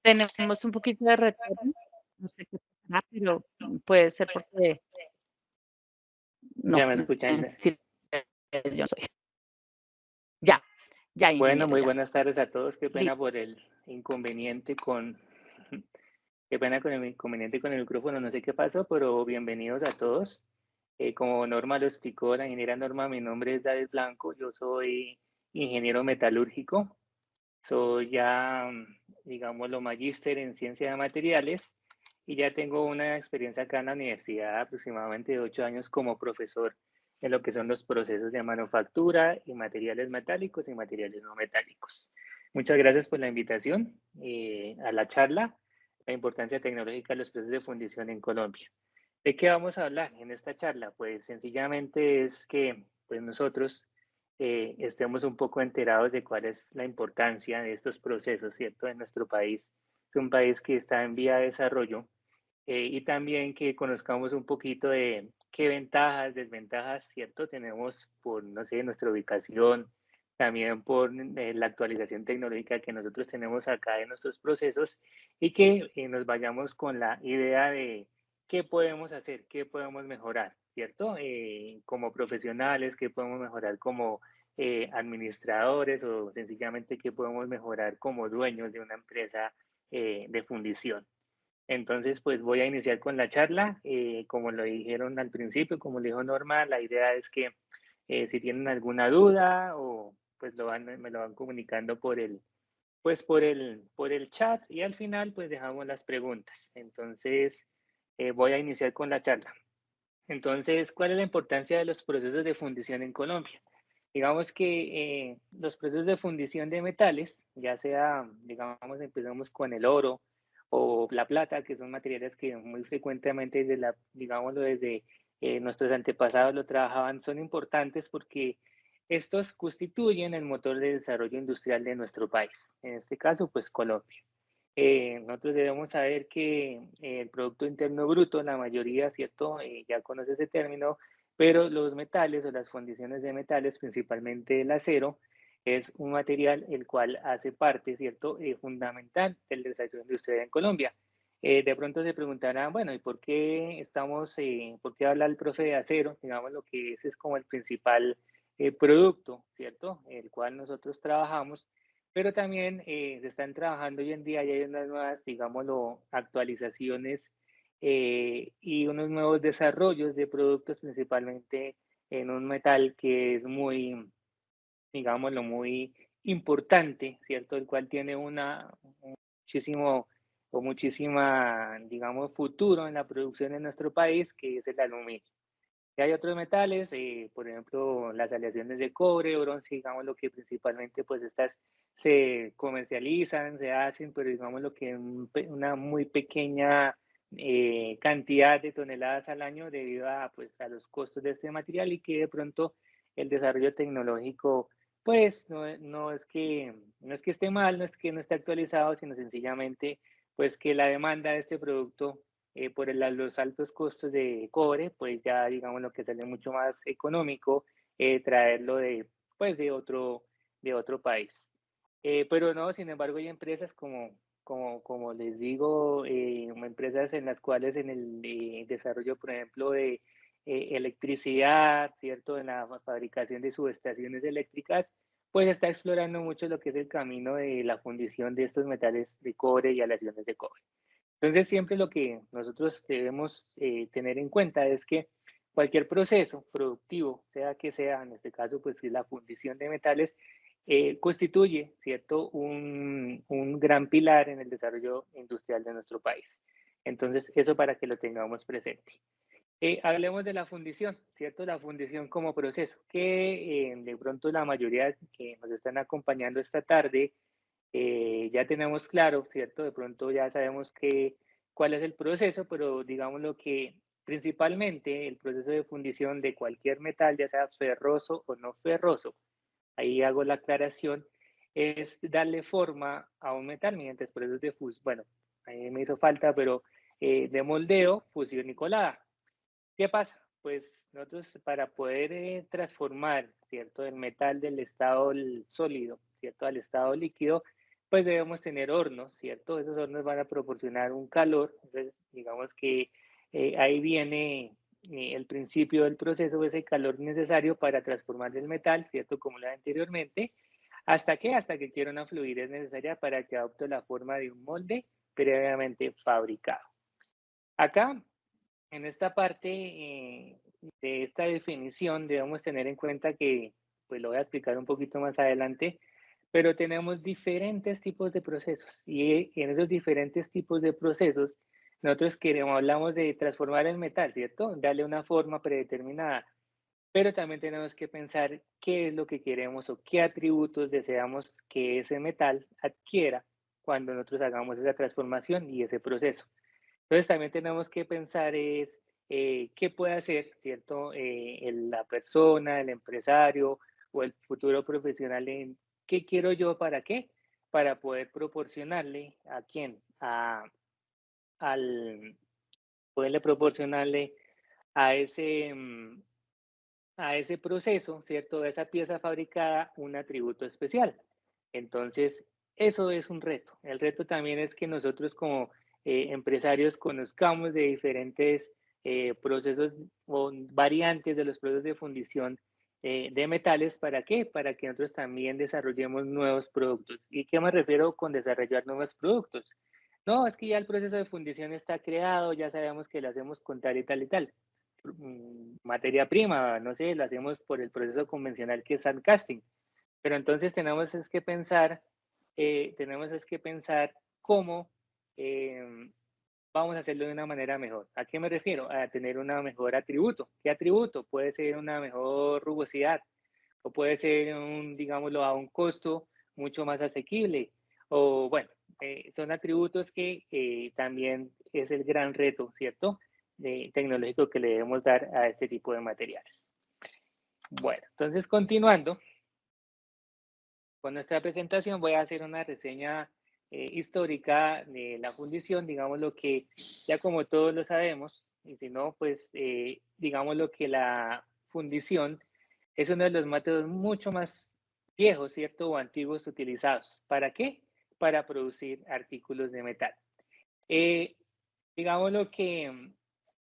Tenemos un poquito de retorno, no sé qué pasará, pero puede ser porque no ¿Ya me escuchan? pueden decir yo soy. Ya, ya, Bueno, ingeniero, muy ya. buenas tardes a todos. Qué pena Listo. por el inconveniente con, qué pena con el inconveniente con el micrófono. No sé qué pasó, pero bienvenidos a todos. Como Norma lo explicó, la ingeniera Norma, mi nombre es David Blanco. Yo soy ingeniero metalúrgico. Soy ya, digámoslo, magíster en ciencia de materiales y ya tengo una experiencia acá en la universidad, aproximadamente de 8 años como profesor en lo que son los procesos de manufactura y materiales metálicos y materiales no metálicos. Muchas gracias por la invitación a la charla, la importancia tecnológica de los procesos de fundición en Colombia. ¿De qué vamos a hablar en esta charla? Pues sencillamente es que pues nosotros estemos un poco enterados de cuál es la importancia de estos procesos, ¿cierto? En nuestro país. Es un país que está en vía de desarrollo y también que conozcamos un poquito de qué ventajas, desventajas, ¿cierto? Tenemos por, no sé, nuestra ubicación, también por la actualización tecnológica que nosotros tenemos acá en nuestros procesos y que nos vayamos con la idea de qué podemos hacer, qué podemos mejorar, ¿cierto? Como profesionales, qué podemos mejorar como administradores o sencillamente qué podemos mejorar como dueños de una empresa de fundición. Entonces, pues voy a iniciar con la charla. Como lo dijeron al principio, como lo dijo Norma, la idea es que si tienen alguna duda o pues me lo van comunicando pues por el chat y al final pues dejamos las preguntas. Entonces, voy a iniciar con la charla. Entonces, ¿cuál es la importancia de los procesos de fundición en Colombia? Digamos que los procesos de fundición de metales, ya sea, digamos, empezamos con el oro o la plata, que son materiales que muy frecuentemente digámoslo, desde nuestros antepasados lo trabajaban, son importantes porque estos constituyen el motor de desarrollo industrial de nuestro país, en este caso, pues Colombia. Nosotros debemos saber que el Producto Interno Bruto, la mayoría, ¿cierto? Ya conoce ese término, pero los metales o las fundiciones de metales, principalmente el acero, es un material el cual hace parte, ¿cierto? Fundamental del desarrollo industrial en Colombia. De pronto se preguntarán, bueno, ¿y por qué habla el profe de acero? Digamos, lo que es como el principal producto, ¿cierto? El cual nosotros trabajamos, pero también se están trabajando hoy en día y hay unas nuevas, digámoslo, actualizaciones y unos nuevos desarrollos de productos, principalmente en un metal que es muy, digámoslo, muy importante, ¿cierto? El cual tiene muchísimo o muchísima, digamos, futuro en la producción en nuestro país, que es el aluminio. Y hay otros metales, por ejemplo, las aleaciones de cobre, bronce, digamos lo que principalmente pues estas se comercializan, se hacen, pero digamos lo que una muy pequeña cantidad de toneladas al año debido a, pues, a los costos de este material y que de pronto el desarrollo tecnológico pues no es que esté mal, no es que no esté actualizado, sino sencillamente pues que la demanda de este producto por los altos costos de cobre, pues ya digamos lo que sale mucho más económico traerlo pues de otro país. Pero no, sin embargo, hay empresas como les digo, empresas en las cuales en el desarrollo, por ejemplo, de electricidad, ¿cierto? En la fabricación de subestaciones eléctricas, pues está explorando mucho lo que es el camino de la fundición de estos metales de cobre y aleaciones de cobre. Entonces, siempre lo que nosotros debemos tener en cuenta es que cualquier proceso productivo, sea que sea, en este caso, pues la fundición de metales, constituye, ¿cierto?, un gran pilar en el desarrollo industrial de nuestro país. Entonces, eso para que lo tengamos presente. Hablemos de la fundición, ¿cierto? La fundición como proceso, que de pronto la mayoría que nos están acompañando esta tarde ya tenemos claro, ¿cierto? De pronto ya sabemos cuál es el proceso, pero digamos lo que principalmente el proceso de fundición de cualquier metal, ya sea ferroso o no ferroso, ahí hago la aclaración, es darle forma a un metal mediante procesos de fusión, bueno, ahí me hizo falta, pero de moldeo, fusión y colada. ¿Qué pasa? Pues nosotros para poder transformar, ¿cierto?, el metal del estado sólido, ¿cierto?, al estado líquido, pues debemos tener hornos, ¿cierto? Esos hornos van a proporcionar un calor, entonces digamos que ahí viene el principio del proceso, ese calor necesario para transformar el metal, ¿cierto? Como lo anteriormente. ¿Hasta qué? Hasta que quiera una fluidez necesaria para que adopte la forma de un molde previamente fabricado. Acá, en esta parte de esta definición, debemos tener en cuenta que, pues lo voy a explicar un poquito más adelante, pero tenemos diferentes tipos de procesos y en esos diferentes tipos de procesos, nosotros queremos, hablamos de transformar el metal, ¿cierto? Darle una forma predeterminada, pero también tenemos que pensar qué es lo que queremos o qué atributos deseamos que ese metal adquiera cuando nosotros hagamos esa transformación y ese proceso. Entonces también tenemos que pensar es qué puede hacer, ¿cierto? La persona, el empresario o el futuro profesional en qué quiero yo para qué, para poder proporcionarle a quién, al poderle proporcionarle a ese, a ese proceso, ¿cierto? A esa pieza fabricada un atributo especial. Entonces, eso es un reto. El reto también es que nosotros como empresarios conozcamos de diferentes procesos o variantes de los procesos de fundición de metales. ¿Para qué? Para que nosotros también desarrollemos nuevos productos. ¿Y qué me refiero con desarrollar nuevos productos? No, es que ya el proceso de fundición está creado, ya sabemos que lo hacemos con tal y tal y tal materia prima, no sé, lo hacemos por el proceso convencional que es sandcasting. Pero entonces tenemos es que pensar cómo vamos a hacerlo de una manera mejor. ¿A qué me refiero? A tener un mejor atributo. ¿Qué atributo? Puede ser una mejor rugosidad o puede ser digámoslo, a un costo mucho más asequible. O bueno, son atributos que también es el gran reto, ¿cierto? Tecnológico que le debemos dar a este tipo de materiales. Bueno, entonces continuando con nuestra presentación, voy a hacer una reseña histórica de la fundición, digamos lo que ya como todos lo sabemos, y si no, pues digamos lo que la fundición es uno de los métodos mucho más viejos, ¿cierto? O antiguos utilizados. ¿Para qué? Para producir artículos de metal. Eh, digamos lo que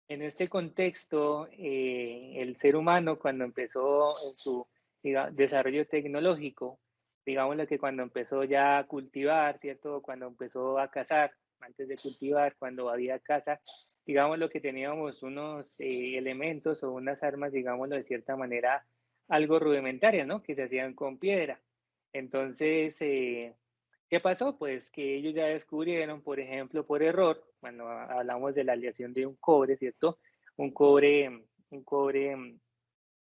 en este contexto, el ser humano cuando empezó en su desarrollo tecnológico, digamos lo que cuando empezó ya a cultivar, ¿cierto? Cuando empezó a cazar, antes de cultivar, cuando había caza, digamos lo que teníamos unos elementos o unas armas, digámoslo de cierta manera, algo rudimentarias, ¿no? Que se hacían con piedra. Entonces, ¿qué pasó? Pues que ellos ya descubrieron, por ejemplo, por error, cuando hablamos de la aleación de un cobre, ¿cierto? Un cobre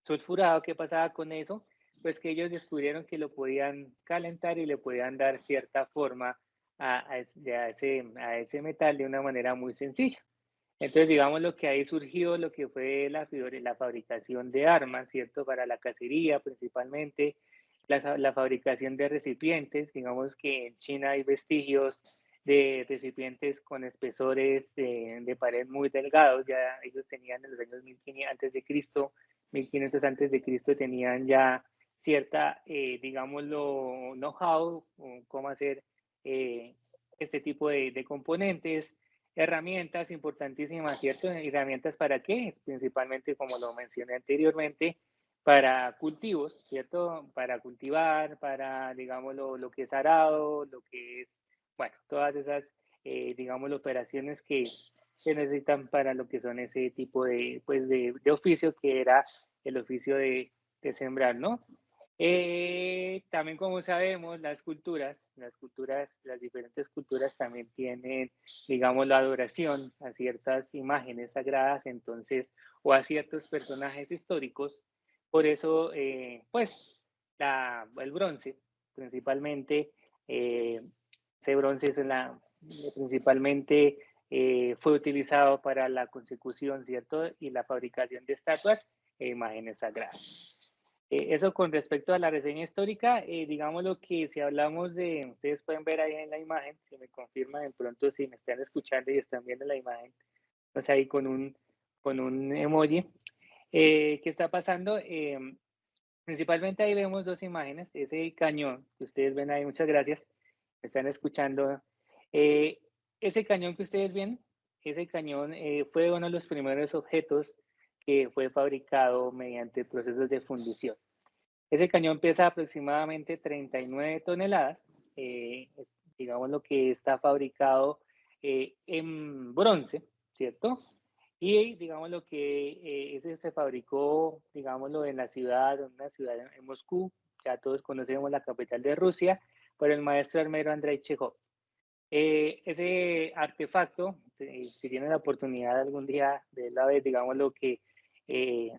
sulfurado, ¿qué pasaba con eso? Pues que ellos descubrieron que lo podían calentar y le podían dar cierta forma a ese metal de una manera muy sencilla. Entonces, digamos lo que ahí surgió, lo que fue la fabricación de armas, ¿cierto? Para la cacería principalmente, la fabricación de recipientes, digamos que en China hay vestigios de recipientes con espesores de pared muy delgados, ya ellos tenían en los años 1500 antes de Cristo, 1500 antes de Cristo tenían ya cierta, digámoslo, know-how, cómo hacer eh, este tipo de componentes, herramientas importantísimas, ¿cierto? ¿Herramientas para qué? Principalmente, como lo mencioné anteriormente, para cultivos, ¿cierto? Para cultivar, para, digamos, lo que es arado, lo que es, bueno, todas esas, digamos, operaciones que se necesitan para lo que son ese tipo de, pues, de oficio que era el oficio de sembrar, ¿no? También como sabemos, las diferentes culturas también tienen, digamos, la adoración a ciertas imágenes sagradas, entonces, o a ciertos personajes históricos. Por eso, pues, el bronce, principalmente, eh, ese bronce principalmente fue utilizado para la consecución, ¿cierto? Y la fabricación de estatuas e imágenes sagradas. Eso con respecto a la reseña histórica, digamos lo que si hablamos de, ustedes pueden ver ahí en la imagen, si me confirman de pronto si me están escuchando y están viendo la imagen, o sea, ahí con un emoji. ¿Qué está pasando? Principalmente ahí vemos dos imágenes, ese cañón que ustedes ven ahí, muchas gracias. me están escuchando. Eh, ese cañón que ustedes ven, ese cañón fue uno de los primeros objetos que fue fabricado mediante procesos de fundición. Ese cañón pesa aproximadamente 39 toneladas, digamos lo que está fabricado en bronce, ¿cierto? Y digamos lo que ese se fabricó, digámoslo, en la ciudad, en una ciudad en Moscú, ya todos conocemos la capital de Rusia, por el maestro armero Andrei Chejov. Ese artefacto, si tienen la oportunidad algún día de la vez, digamos lo que eh,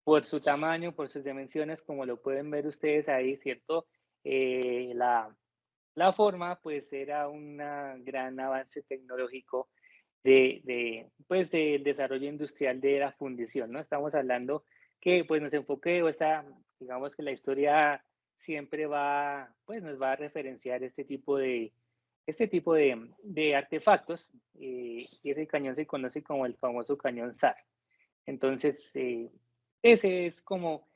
por su tamaño, por sus dimensiones, como lo pueden ver ustedes ahí, ¿cierto? La forma, pues, era un gran avance tecnológico pues, del desarrollo industrial de la fundición, ¿no? Estamos hablando que, pues, nos enfoque, o esta, digamos que la historia siempre va, pues, nos va a referenciar este tipo de artefactos, y ese cañón se conoce como el famoso cañón SAR. Entonces, ese es como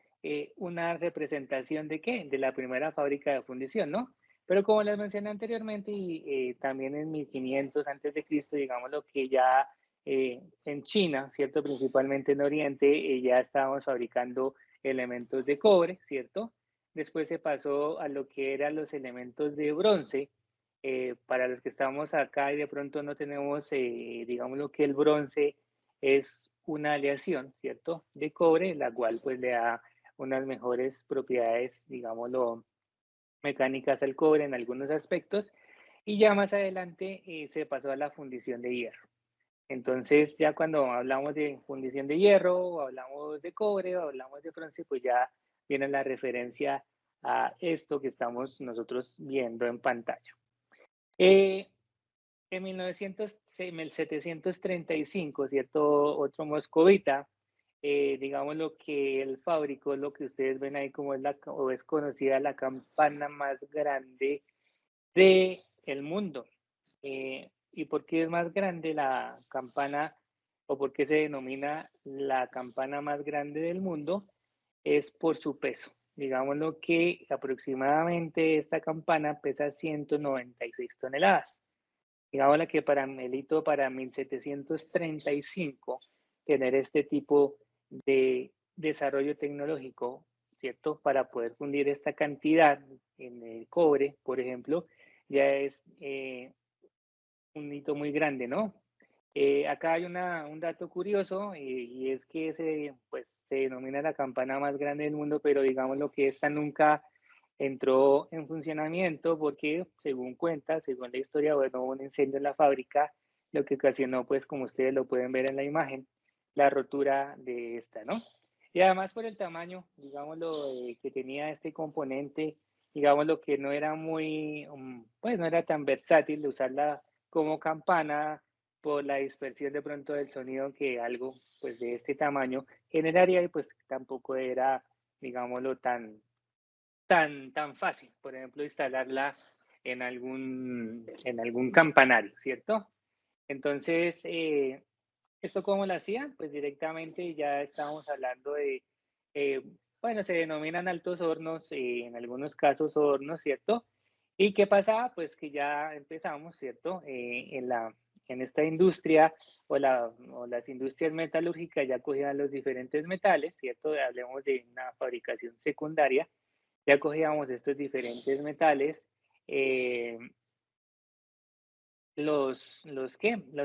una representación de qué, de la primera fábrica de fundición, ¿no? Pero como les mencioné anteriormente, y también en 1500 antes de Cristo, digamos lo que ya en China, ¿cierto? Principalmente en Oriente, ya estábamos fabricando elementos de cobre, ¿cierto? Después se pasó a lo que eran los elementos de bronce. Para los que estamos acá y de pronto no tenemos, digamos lo que el bronce es una aleación, ¿cierto? De cobre, la cual pues le da unas mejores propiedades, digámoslo, mecánicas al cobre en algunos aspectos, y ya más adelante se pasó a la fundición de hierro. Entonces, ya cuando hablamos de fundición de hierro, o hablamos de cobre, o hablamos de bronce, pues ya viene la referencia a esto que estamos nosotros viendo en pantalla. Eh, en 1735, ¿cierto? Otro moscovita, digamos lo que él fabricó, lo que ustedes ven ahí como o es conocida la campana más grande del mundo. ¿Y por qué es más grande la campana o por qué se denomina la campana más grande del mundo? Es por su peso. Digámoslo que aproximadamente esta campana pesa 196 toneladas. Digámosle que para Melito, para 1735, tener este tipo de desarrollo tecnológico, ¿cierto? Para poder fundir esta cantidad en el cobre, por ejemplo, ya es un hito muy grande, ¿no? Acá hay un dato curioso, y es que pues, se denomina la campana más grande del mundo, pero digamos lo que esta nunca entró en funcionamiento porque, según cuenta, según la historia, bueno, hubo un incendio en la fábrica, lo que ocasionó, pues, como ustedes lo pueden ver en la imagen, la rotura de esta, ¿no? Y además por el tamaño, digámoslo, que tenía este componente, digámoslo que no era muy, pues no era tan versátil de usarla como campana por la dispersión de pronto del sonido que algo pues de este tamaño generaría, y pues tampoco era, digámoslo, tan fácil, por ejemplo, instalarla en algún campanario, ¿cierto? Entonces, ¿esto cómo lo hacían? Pues directamente ya estábamos hablando de, eh, bueno, se denominan altos hornos, en algunos casos hornos, ¿cierto? ¿Y qué pasaba? Pues que ya empezamos, ¿cierto? En esta industria o las industrias metalúrgicas ya cogían los diferentes metales, ¿cierto? Hablemos de una fabricación secundaria, ya cogíamos estos diferentes metales, eh, los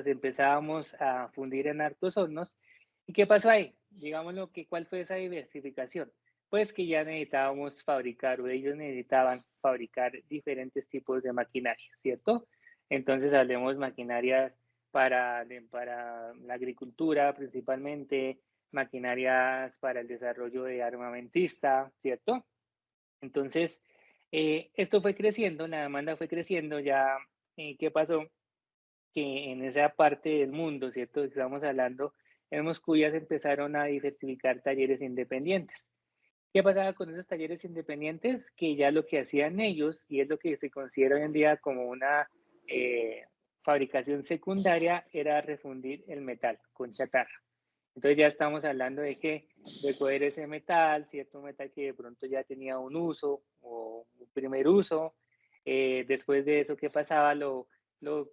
empezábamos a fundir en hartos hornos. ¿Y qué pasó ahí? Digámoslo que, ¿cuál fue esa diversificación? Pues que ya necesitábamos fabricar, o ellos necesitaban fabricar diferentes tipos de maquinaria, ¿cierto? Entonces hablemos maquinarias para la agricultura principalmente, maquinarias para el desarrollo de armamentista, ¿cierto? Entonces, esto fue creciendo, la demanda fue creciendo, ya, ¿qué pasó? Que en esa parte del mundo, ¿cierto? Estamos hablando, en Moscú ya se empezaron a diversificar talleres independientes. ¿Qué pasaba con esos talleres independientes? Que ya lo que hacían ellos, y es lo que se considera hoy en día como una eh, fabricación secundaria, era refundir el metal con chatarra. Entonces ya estamos hablando de que de coger ese metal, cierto metal que de pronto ya tenía un uso o un primer uso, Después de eso, ¿qué pasaba?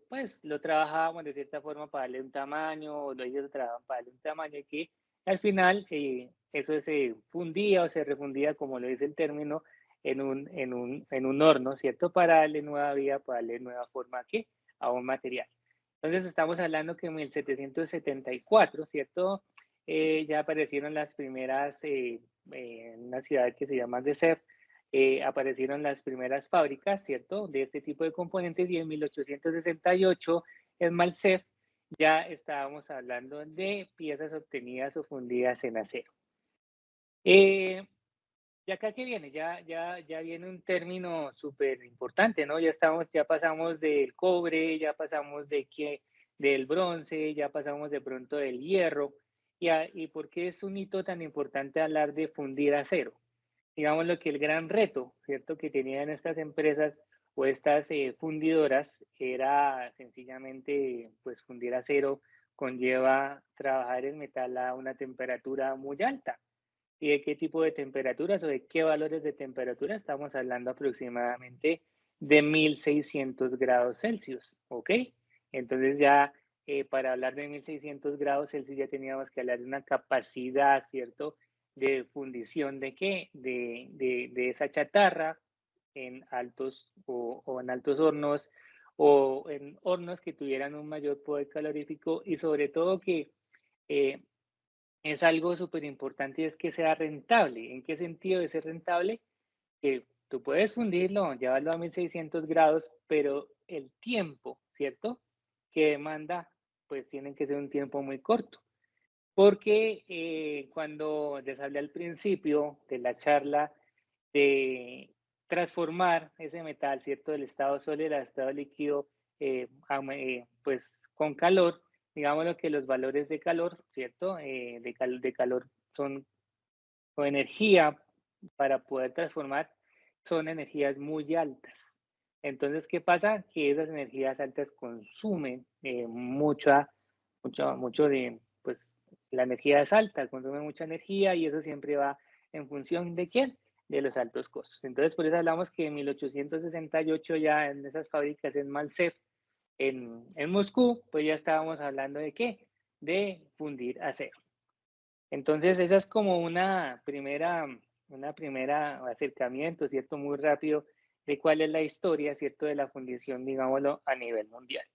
Pues, lo trabajábamos de cierta forma para darle un tamaño, o ellos lo trabajaban para darle un tamaño, y que al final eso se fundía o se refundía, como lo dice el término, en un horno, ¿cierto? Para darle nueva vida, para darle nueva forma a un material. Entonces estamos hablando que en 1774, ¿cierto? Ya aparecieron las primeras, en una ciudad que se llama Dessert, aparecieron las primeras fábricas, ¿cierto? De este tipo de componentes, y en 1868 en Malcef ya estábamos hablando de piezas obtenidas o fundidas en acero. ¿Y acá qué viene? Ya viene un término súper importante, ¿no? Ya pasamos del cobre, ya pasamos del bronce, ya pasamos de pronto del hierro. ¿Y por qué es un hito tan importante hablar de fundir acero? Digamos lo que el gran reto, ¿cierto?, que tenían estas empresas o estas fundidoras era sencillamente, pues fundir acero conlleva trabajar el metal a una temperatura muy alta. ¿Y de qué tipo de temperaturas o de qué valores de temperatura? Estamos hablando aproximadamente de 1600 grados Celsius, ¿ok? Entonces ya para hablar de 1600 grados Celsius ya teníamos que hablar de una capacidad, ¿cierto?, de fundición de qué, de esa chatarra en altos o en altos hornos, o en hornos que tuvieran un mayor poder calorífico, y sobre todo que eh, es algo súper importante, y es que sea rentable. ¿En qué sentido de ser rentable? Que tú puedes fundirlo, llevarlo a 1600 grados, pero el tiempo, ¿cierto?, que demanda, pues tiene que ser un tiempo muy corto. Porque cuando les hablé al principio de la charla de transformar ese metal, ¿cierto?, del estado sólido al estado líquido, pues con calor, digamos lo que los valores de calor, ¿cierto?, de calor son, o energía para poder transformar, son energías muy altas. Entonces, ¿qué pasa? Que esas energías altas consumen mucho de, pues, la energía es alta, consume mucha energía, y eso siempre va en función de quién, de los altos costos. Entonces, por eso hablamos que en 1868 ya en esas fábricas en Malcef, en Moscú, pues ya estábamos hablando de qué, de fundir acero. Entonces, esa es como una primera acercamiento, ¿cierto? Muy rápido de cuál es la historia, ¿cierto? De la fundición, digámoslo, a nivel mundial.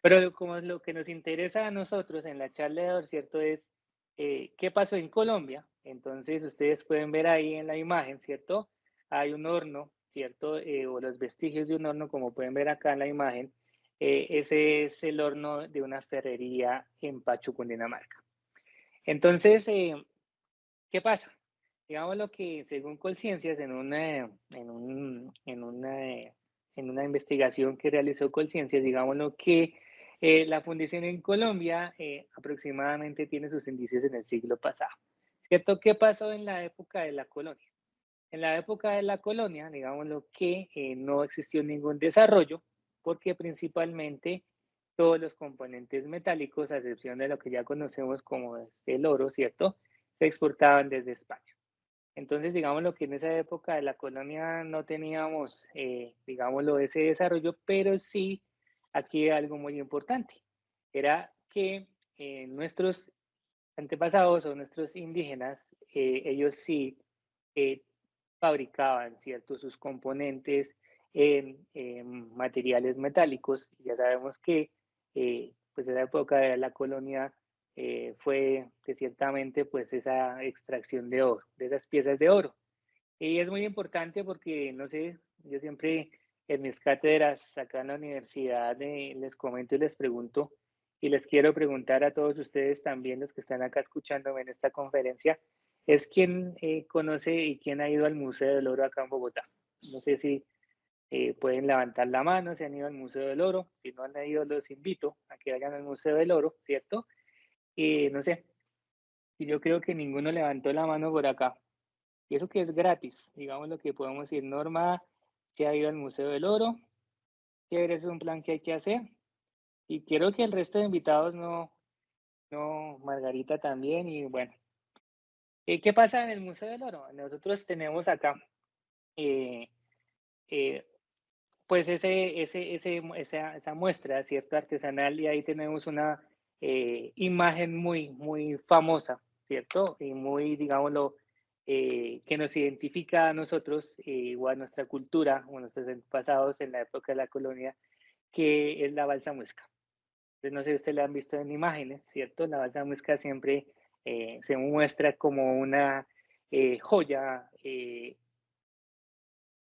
Pero como lo que nos interesa a nosotros en la charla de hoy, ¿cierto? Es qué pasó en Colombia. Entonces, ustedes pueden ver ahí en la imagen, ¿cierto? Hay un horno, ¿cierto? O los vestigios de un horno, como pueden ver acá en la imagen. Ese es el horno de una ferrería en Pacho, Cundinamarca. Entonces, ¿qué pasa? Digamos lo que según Colciencias, en una investigación que realizó Colciencias, digamos lo que la fundición en Colombia aproximadamente tiene sus indicios en el siglo pasado. ¿Cierto? ¿Qué pasó en la época de la colonia? En la época de la colonia, digamos lo que no existió ningún desarrollo, porque principalmente todos los componentes metálicos, a excepción de lo que ya conocemos como el oro, ¿cierto?, se exportaban desde España. Entonces, digámoslo que en esa época de la colonia no teníamos, digámoslo, ese desarrollo, pero sí aquí algo muy importante, era que nuestros antepasados o nuestros indígenas, ellos sí eh, fabricaban, ¿cierto?, sus componentes en materiales metálicos. Ya sabemos que pues esa época de la colonia fue que ciertamente pues esa extracción de oro, de esas piezas de oro. Y es muy importante porque, no sé, yo siempre en mis cátedras acá en la universidad les comento y les pregunto, y les quiero preguntar a todos ustedes también, los que están acá escuchándome en esta conferencia, es quién conoce y quién ha ido al Museo del Oro acá en Bogotá. No sé si pueden levantar la mano, si han ido al Museo del Oro. Si no han ido, los invito a que vayan al Museo del Oro, ¿cierto? Y no sé, yo creo que ninguno levantó la mano por acá. Y eso que es gratis, digamos lo que podemos decir. Norma se ha ido al Museo del Oro, chévere, es un plan que hay que hacer. Y quiero que el resto de invitados no, Margarita también, y bueno. ¿Qué pasa en el Museo del Oro? Nosotros tenemos acá eh, eh, pues esa muestra, ¿cierto? Artesanal, y ahí tenemos una imagen muy famosa, ¿cierto? Y muy, digámoslo, que nos identifica a nosotros o a nuestra cultura o a nuestros antepasados en la época de la colonia, que es la balsa muesca. Entonces, no sé si ustedes la han visto en imágenes, ¿cierto? La balsa muesca siempre se muestra como una joya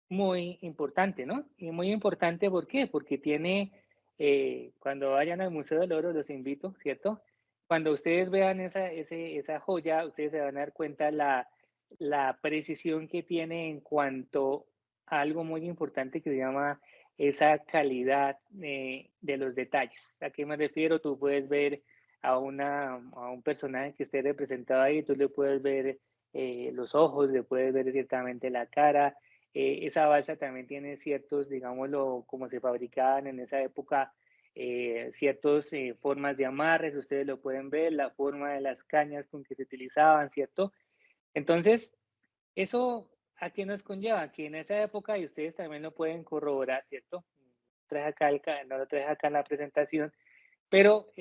muy importante, ¿no? Y muy importante, ¿por qué? Porque tiene, cuando vayan al Museo del Oro, los invito, ¿cierto? Cuando ustedes vean esa joya, ustedes se van a dar cuenta la precisión que tiene en cuanto a algo muy importante que se llama esa calidad de los detalles. ¿A qué me refiero? Tú puedes ver a un personaje que esté representado ahí, tú le puedes ver los ojos, le puedes ver ciertamente la cara. Esa balsa también tiene ciertos, digámoslo, como se fabricaban en esa época, ciertas formas de amarres, ustedes lo pueden ver, la forma de las cañas con que se utilizaban, ¿cierto? Entonces, eso a qué nos conlleva, que en esa época, y ustedes también lo pueden corroborar, ¿cierto? No lo traje acá en la presentación, pero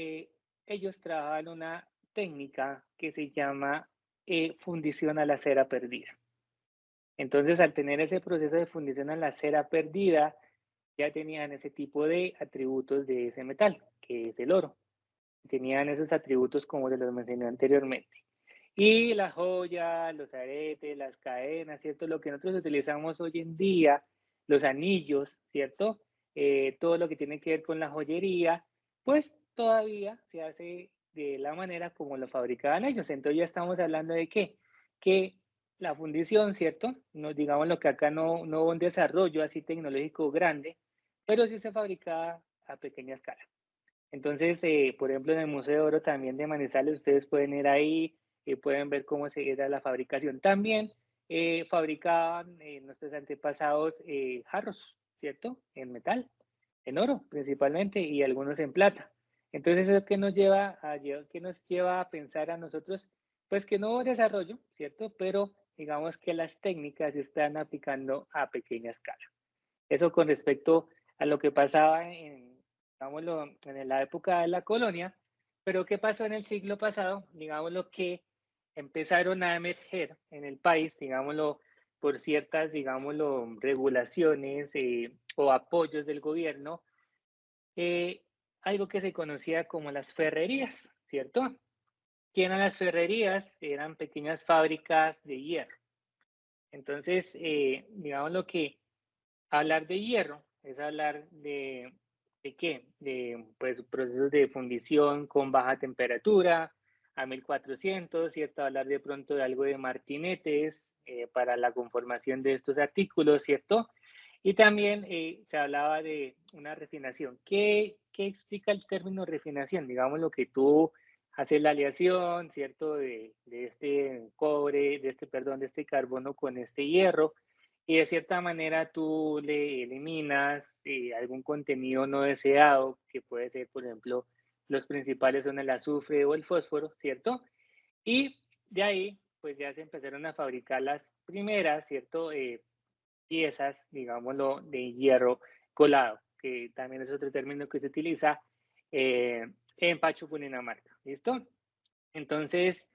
ellos trabajan una técnica que se llama fundición a la cera perdida. Entonces, al tener ese proceso de fundición a la cera perdida, ya tenían ese tipo de atributos de ese metal, que es el oro. Tenían esos atributos como se los mencioné anteriormente. Y las joyas, los aretes, las cadenas, ¿cierto? Lo que nosotros utilizamos hoy en día, los anillos, ¿cierto? Todo lo que tiene que ver con la joyería, pues todavía se hace de la manera como lo fabricaban ellos. Entonces ya estamos hablando de qué? Que la fundición, ¿cierto? No, digamos lo que acá no hubo un desarrollo así tecnológico grande, pero sí se fabricaba a pequeña escala. Entonces, por ejemplo, en el Museo de Oro también de Manizales, ustedes pueden ir ahí y pueden ver cómo se era la fabricación. También fabricaban nuestros antepasados jarros, ¿cierto? En metal, en oro principalmente y algunos en plata. Entonces, ¿eso qué nos lleva a pensar a nosotros? Pues que no hubo desarrollo, ¿cierto? Pero digamos que las técnicas se están aplicando a pequeña escala. Eso con respecto a lo que pasaba digámoslo, en la época de la colonia, pero ¿qué pasó en el siglo pasado? Digámoslo que empezaron a emerger en el país, digámoslo, por ciertas, digámoslo, regulaciones o apoyos del gobierno, eh, algo que se conocía como las ferrerías, ¿cierto? ¿Qué eran las ferrerías? Eran pequeñas fábricas de hierro. Entonces, digámoslo que hablar de hierro es hablar ¿de qué? De pues, procesos de fundición con baja temperatura a 1400, ¿cierto? Hablar de pronto de algo de martinetes para la conformación de estos artículos, ¿cierto? Y también se hablaba de una refinación. ¿Qué explica el término refinación? Digamos lo que tú haces la aleación, ¿cierto? De este cobre, perdón, de este carbono con este hierro y de cierta manera tú le eliminas algún contenido no deseado, que puede ser, por ejemplo, los principales son el azufre o el fósforo, ¿cierto? Y de ahí, pues ya se empezaron a fabricar las primeras, ¿cierto? Piezas, digámoslo, de hierro colado, que también es otro término que se utiliza en Pacho, Cundinamarca, ¿listo? Entonces,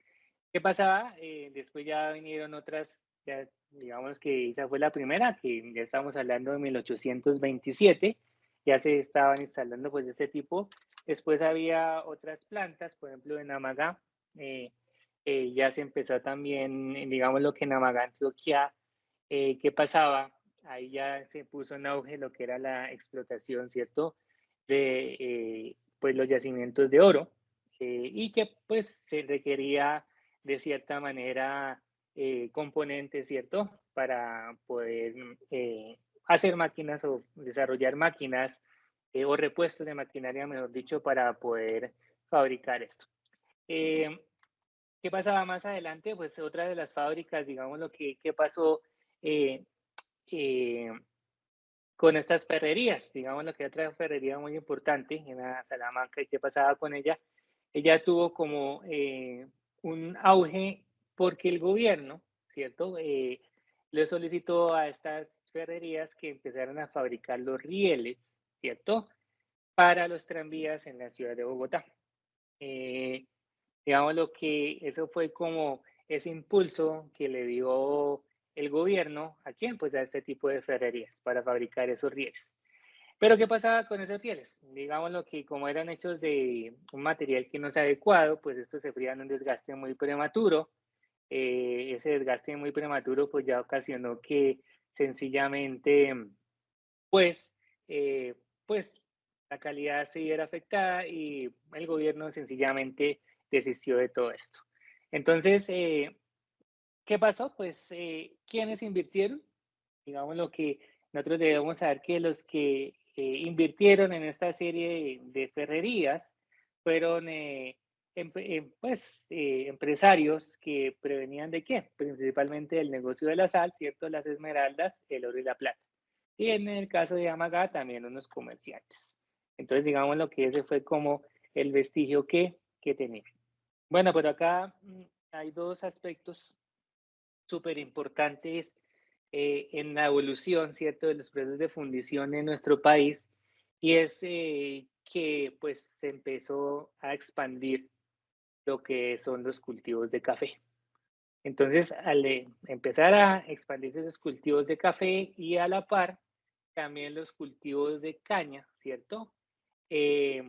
¿qué pasaba? Después ya vinieron otras, ya digamos que esa fue la primera, que ya estamos hablando de 1827, ya se estaban instalando pues de este tipo. Después había otras plantas, por ejemplo en Amagá, eh, ya se empezó también, digamos lo que en Amagá, Antioquia, ¿qué pasaba? Ahí ya se puso en auge lo que era la explotación, ¿cierto? De pues los yacimientos de oro y que pues se requería de cierta manera componentes, ¿cierto? Para poder hacer máquinas o desarrollar máquinas o repuestos de maquinaria, mejor dicho, para poder fabricar esto. ¿Qué pasaba más adelante? Pues otra de las fábricas, digamos lo que pasó eh, eh, con estas ferrerías, digamos lo que otra ferrería muy importante en la Salamanca y qué pasaba con ella, ella tuvo como un auge porque el gobierno, ¿cierto? Le solicitó a estas ferrerías que empezaron a fabricar los rieles, ¿cierto? Para los tranvías en la ciudad de Bogotá. Eh, digamos lo que eso fue como ese impulso que le dio el gobierno a quién, pues a este tipo de ferrerías para fabricar esos rieles. Pero ¿qué pasaba con esos rieles? Digámoslo que como eran hechos de un material que no es adecuado, pues estos sufrían un desgaste muy prematuro. Ese desgaste muy prematuro pues ya ocasionó que sencillamente pues, eh, pues la calidad se viera afectada y el gobierno sencillamente desistió de todo esto. Entonces, ¿qué pasó? Pues, ¿quiénes invirtieron? Digamos lo que nosotros debemos saber que los que invirtieron en esta serie de ferrerías fueron pues, empresarios que prevenían de qué, principalmente del negocio de la sal, ¿cierto? Las esmeraldas, el oro y la plata. Y en el caso de Yamagá también unos comerciantes. Entonces, digamos lo que ese fue como el vestigio que tenía. Bueno, pero acá hay dos aspectos súper importantes en la evolución, ¿cierto?, de los procesos de fundición en nuestro país, y es que pues se empezó a expandir lo que son los cultivos de café. Entonces, al empezar a expandirse esos cultivos de café y a la par también los cultivos de caña, ¿cierto? Eh,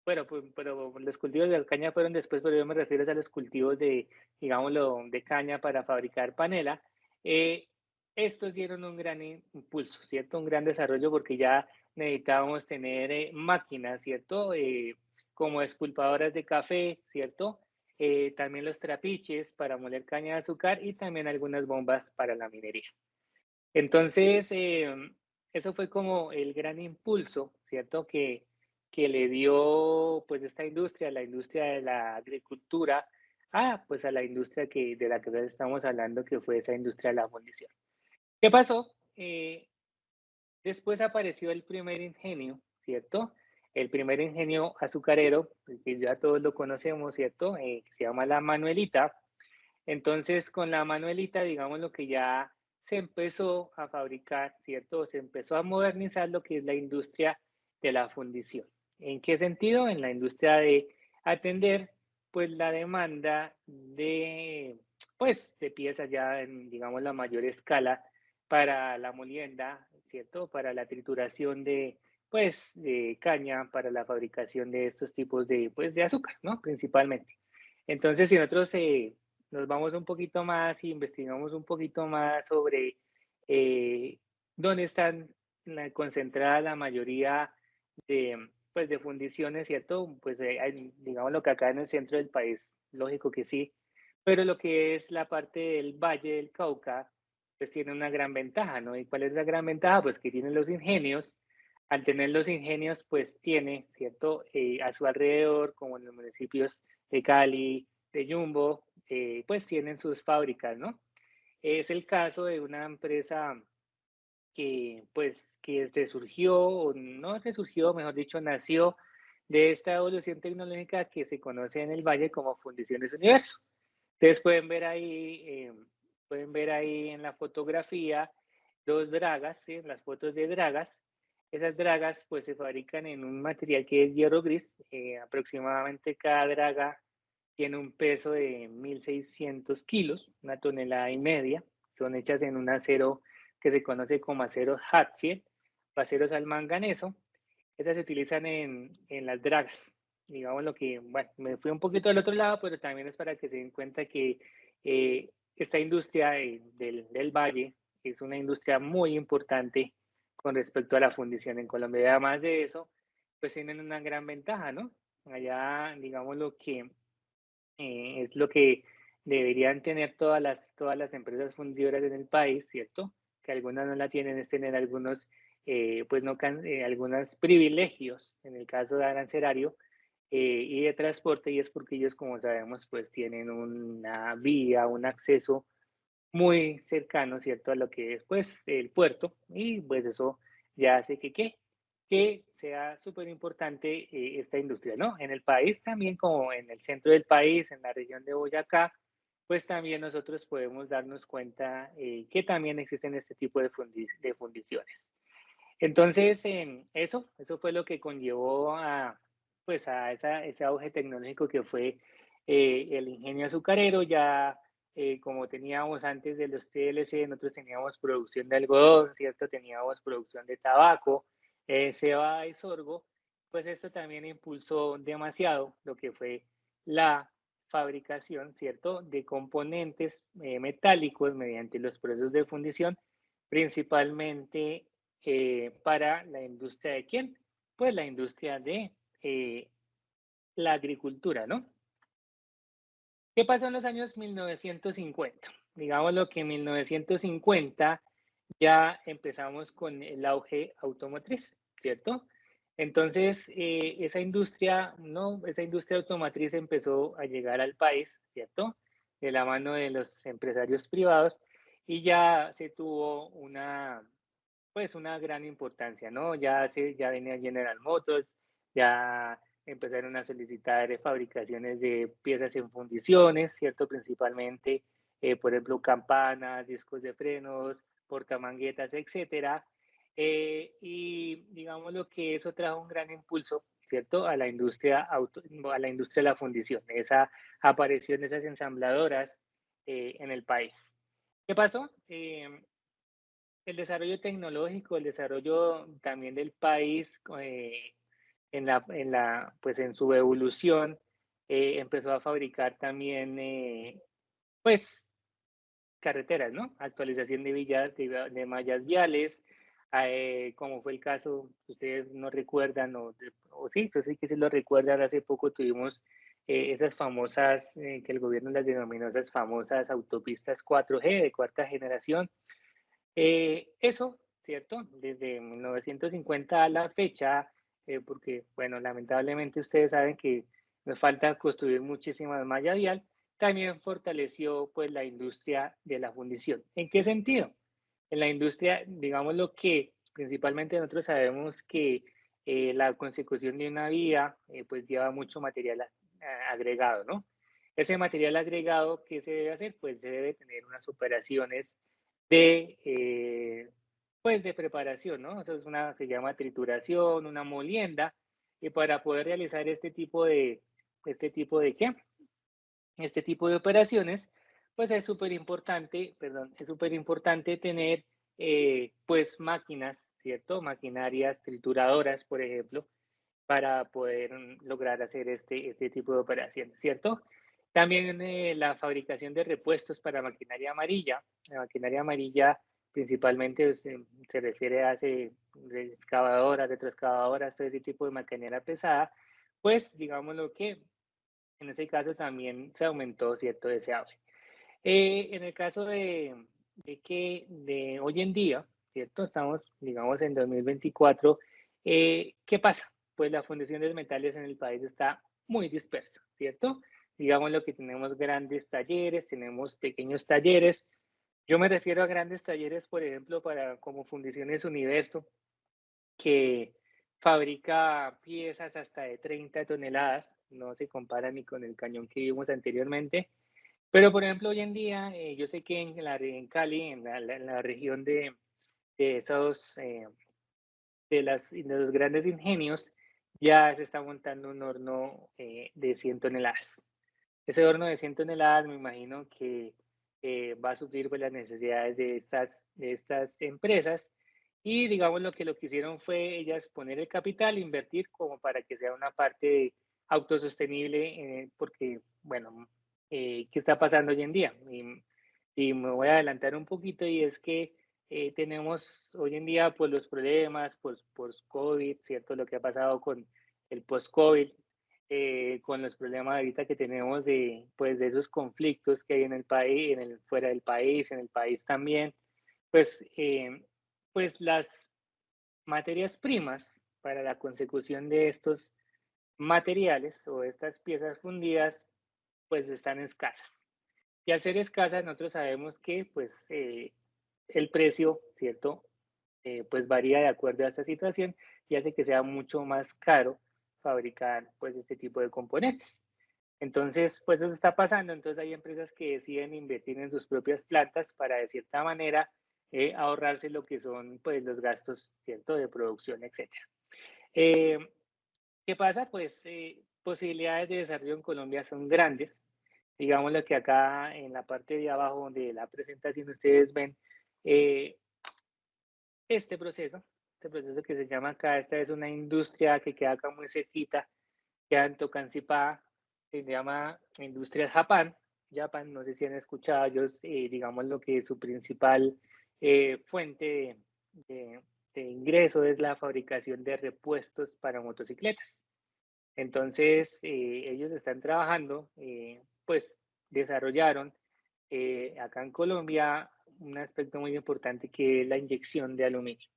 bueno, pues, pero los cultivos de caña fueron después, pero yo me refiero a los cultivos de, digámoslo, de caña para fabricar panela. Eh, estos dieron un gran impulso, ¿cierto? Un gran desarrollo porque ya necesitábamos tener máquinas, ¿cierto? Como esculpadoras de café, ¿cierto? También los trapiches para moler caña de azúcar y también algunas bombas para la minería. Entonces, eso fue como el gran impulso, ¿cierto? Que le dio pues esta industria, la industria de la agricultura, pues a la industria de la que estamos hablando, que fue esa industria de la fundición. ¿Qué pasó? Después apareció el primer ingenio, ¿cierto? El primer ingenio azucarero, que ya todos lo conocemos, ¿cierto? Que se llama la Manuelita. Entonces, con la Manuelita, digamos lo que ya se empezó a fabricar, ¿cierto? Se empezó a modernizar lo que es la industria de la fundición. ¿En qué sentido? En la industria de atender, pues, la demanda de, pues, de piezas ya en, digamos, la mayor escala para la molienda, ¿cierto? Para la trituración de, pues, de caña, para la fabricación de estos tipos de, pues, de azúcar, ¿no? Principalmente. Entonces, si nosotros nos vamos un poquito más y investigamos un poquito más sobre eh, dónde están concentrada la mayoría de, pues, de fundiciones, ¿cierto? Pues digamos lo que acá en el centro del país, lógico que sí, pero lo que es la parte del Valle del Cauca, pues tiene una gran ventaja, ¿no? ¿Y cuál es la gran ventaja? Pues que tienen los ingenios. Al tener los ingenios, pues tiene, ¿cierto? A su alrededor, como en los municipios de Cali, de Jumbo, pues tienen sus fábricas, ¿no? Es el caso de una empresa que pues que resurgió, o no resurgió, mejor dicho, nació de esta evolución tecnológica que se conoce en el Valle como Fundiciones Universo. Ustedes pueden ver ahí en la fotografía dos dragas, ¿sí? Las fotos de dragas. Esas dragas pues se fabrican en un material que es hierro gris, aproximadamente cada draga tiene un peso de 1.600 kilos, una tonelada y media. Son hechas en un acero que se conoce como acero Hatfield o aceros al manganeso. Esas se utilizan en las dragas. Digamos lo que, bueno, me fui un poquito al otro lado, pero también es para que se den cuenta que esta industria del valle es una industria muy importante con respecto a la fundición en Colombia. Y además de eso, pues tienen una gran ventaja, ¿no? Allá, digamos lo que es lo que deberían tener todas las empresas fundidoras en el país, ¿cierto? Que algunas no la tienen, es tener algunos, pues no, algunos privilegios, en el caso de arancelario y de transporte, y es porque ellos, como sabemos, pues tienen una vía, un acceso muy cercano, ¿cierto? A lo que es, pues, el puerto, y pues eso ya hace que sea súper importante esta industria, ¿no? En el país también, como en el centro del país, en la región de Boyacá, pues también nosotros podemos darnos cuenta que también existen este tipo de, de fundiciones. Entonces, eso fue lo que conllevó a, pues a ese auge tecnológico que fue el ingenio azucarero. Ya como teníamos antes de los TLC, nosotros teníamos producción de algodón, ¿cierto? Teníamos producción de tabaco, cebada y sorgo, pues esto también impulsó demasiado lo que fue la fabricación, ¿cierto? De componentes metálicos mediante los procesos de fundición, principalmente para la industria de quién? Pues la industria de la agricultura, ¿no? ¿Qué pasó en los años 1950? Digamos lo que en 1950 ya empezamos con el auge automotriz, ¿cierto? Entonces, esa industria, ¿no? Esa industria automotriz empezó a llegar al país, ¿cierto? De la mano de los empresarios privados y ya se tuvo una, pues una gran importancia, ¿no? Ya venía General Motors, ya empezaron a solicitar fabricaciones de piezas en fundiciones, ¿cierto? Principalmente, por ejemplo, campanas, discos de frenos, portamanguetas, etcétera. Y digamos lo que eso trajo un gran impulso, ¿cierto? A la industria a la industria de la fundición, esa aparición de esas ensambladoras en el país. ¿Qué pasó? El desarrollo tecnológico, el desarrollo también del país pues en su evolución, empezó a fabricar también, pues, carreteras, ¿no? Actualización de villas, de mallas viales, como fue el caso, ustedes no recuerdan, o sí, pues sí que sí lo recuerdan, hace poco tuvimos esas famosas, que el gobierno las denominó esas famosas autopistas 4G de cuarta generación, eso, ¿cierto? Desde 1950 a la fecha, porque, bueno, lamentablemente ustedes saben que nos falta construir muchísima malla vial, también fortaleció pues la industria de la fundición. ¿En qué sentido? En la industria, digamos lo que principalmente nosotros sabemos que la consecución de una vía pues lleva mucho material agregado, ¿no? Ese material agregado, ¿qué se debe hacer? Pues se debe tener unas operaciones de, pues de preparación, ¿no? Eso es se llama trituración, una molienda, y para poder realizar ¿qué? Este tipo de operaciones, pues es súper importante, perdón, es súper importante tener, pues máquinas, ¿cierto? Maquinarias trituradoras, por ejemplo, para poder lograr hacer este tipo de operaciones, ¿cierto? También la fabricación de repuestos para maquinaria amarilla. La maquinaria amarilla principalmente se refiere a excavadoras, retroexcavadoras, todo ese tipo de maquinaria pesada, pues digamos lo que en ese caso también se aumentó, ¿cierto?, ese auge. En el caso de hoy en día, ¿cierto? Estamos, digamos, en 2024. ¿Qué pasa? Pues la fundición de metales en el país está muy dispersa, ¿cierto? Digamos lo que tenemos grandes talleres, tenemos pequeños talleres. Yo me refiero a grandes talleres, por ejemplo, para como Fundiciones Universo, que fabrica piezas hasta de 30 toneladas, no se compara ni con el cañón que vimos anteriormente, pero, por ejemplo, hoy en día, yo sé que en Cali, en la región de esos, de los grandes ingenios, ya se está montando un horno de 100 toneladas. Ese horno de 100 toneladas me imagino que va a suplir pues, las necesidades de estas empresas y digamos lo que hicieron fue ellas poner el capital, invertir como para que sea una parte autosostenible, porque bueno, ¿qué está pasando hoy en día? Y me voy a adelantar un poquito y es que tenemos hoy en día pues los problemas por COVID, ¿cierto? Lo que ha pasado con el post-COVID, con los problemas ahorita que tenemos pues, de esos conflictos que hay en el país, fuera del país, en el país también, pues, pues las materias primas para la consecución de estos materiales o estas piezas fundidas, pues están escasas. Y al ser escasas, nosotros sabemos que pues el precio, ¿cierto? Pues varía de acuerdo a esta situación y hace que sea mucho más caro fabricar pues este tipo de componentes. Entonces, pues eso está pasando. Entonces hay empresas que deciden invertir en sus propias plantas para de cierta manera ahorrarse lo que son pues los gastos, ¿cierto? De producción, etcétera. Eh, ¿Qué pasa? Pues posibilidades de desarrollo en Colombia son grandes. Digamos lo que acá en la parte de abajo de la presentación ustedes ven eh, este proceso, este proceso que se llama acá, esta es una industria que queda acá muy cerquita, queda en Tocancipá, se llama Industria Japan. Japan, no sé si han escuchado ellos, digamos lo que su principal fuente de, de ingreso es la fabricación de repuestos para motocicletas. Entonces, ellos están trabajando, pues desarrollaron acá en Colombia un aspecto muy importante que es la inyección de aluminio.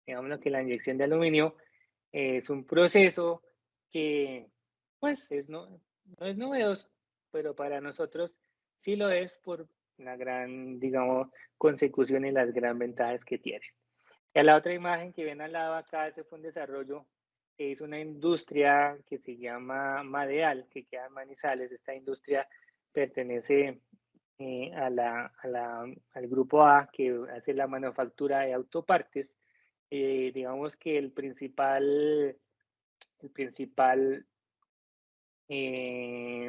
Digamos que la inyección de aluminio es un proceso que, pues, no es novedoso, pero para nosotros sí lo es por la gran, digamos, consecución y las gran ventajas que tiene. Y a la otra imagen que ven al lado acá, ese fue un desarrollo, es una industria que se llama Madeal, que queda en Manizales. Esta industria pertenece al grupo A, que hace la manufactura de autopartes. Digamos que el principal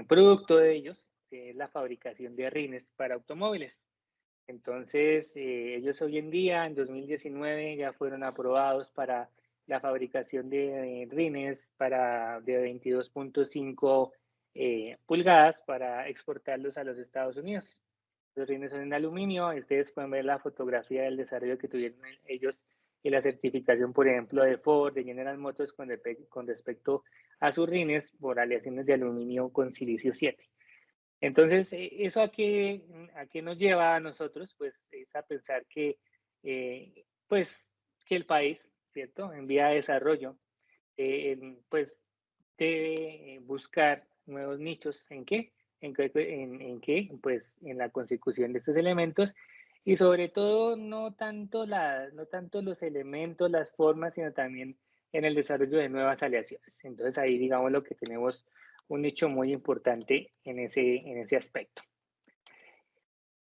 producto de ellos es la fabricación de rines para automóviles. Entonces, ellos hoy en día, en 2019, ya fueron aprobados para la fabricación de rines de 22.5 pulgadas para exportarlos a los Estados Unidos. Los rines son en aluminio. Ustedes pueden ver la fotografía del desarrollo que tuvieron ellos y la certificación, por ejemplo, de Ford, de General Motors con respecto a sus rines por aleaciones de aluminio con silicio 7. Entonces, ¿eso a qué nos lleva a nosotros? Pues es a pensar pues, que el país, ¿cierto? En vía de desarrollo, pues debe buscar nuevos nichos. ¿En qué? ¿En qué? Pues en la consecución de estos elementos y sobre todo no tanto los elementos, las formas, sino también en el desarrollo de nuevas aleaciones. Entonces ahí digamos lo que tenemos un nicho muy importante en ese aspecto.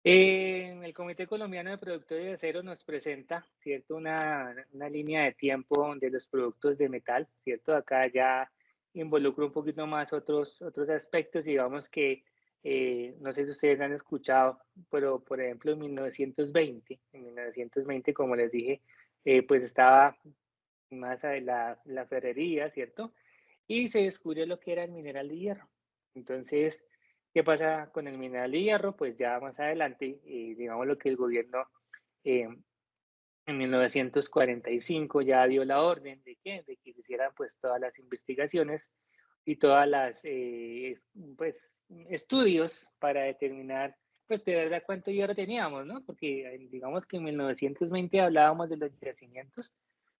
El Comité Colombiano de Productores de Acero nos presenta, ¿cierto? Una línea de tiempo de los productos de metal, ¿cierto? Acá ya involucro un poquito más otros aspectos, digamos que, no sé si ustedes han escuchado, pero por ejemplo en 1920, como les dije, pues estaba más a la ferrería, ¿cierto? Y se descubrió lo que era el mineral de hierro. Entonces, ¿qué pasa con el mineral de hierro? Pues ya más adelante, digamos lo que el gobierno eh, en 1945 ya dio la orden de que se hicieran pues todas las investigaciones y todas las pues estudios para determinar pues de verdad cuánto hierro teníamos, ¿no? Porque digamos que en 1920 hablábamos de los yacimientos,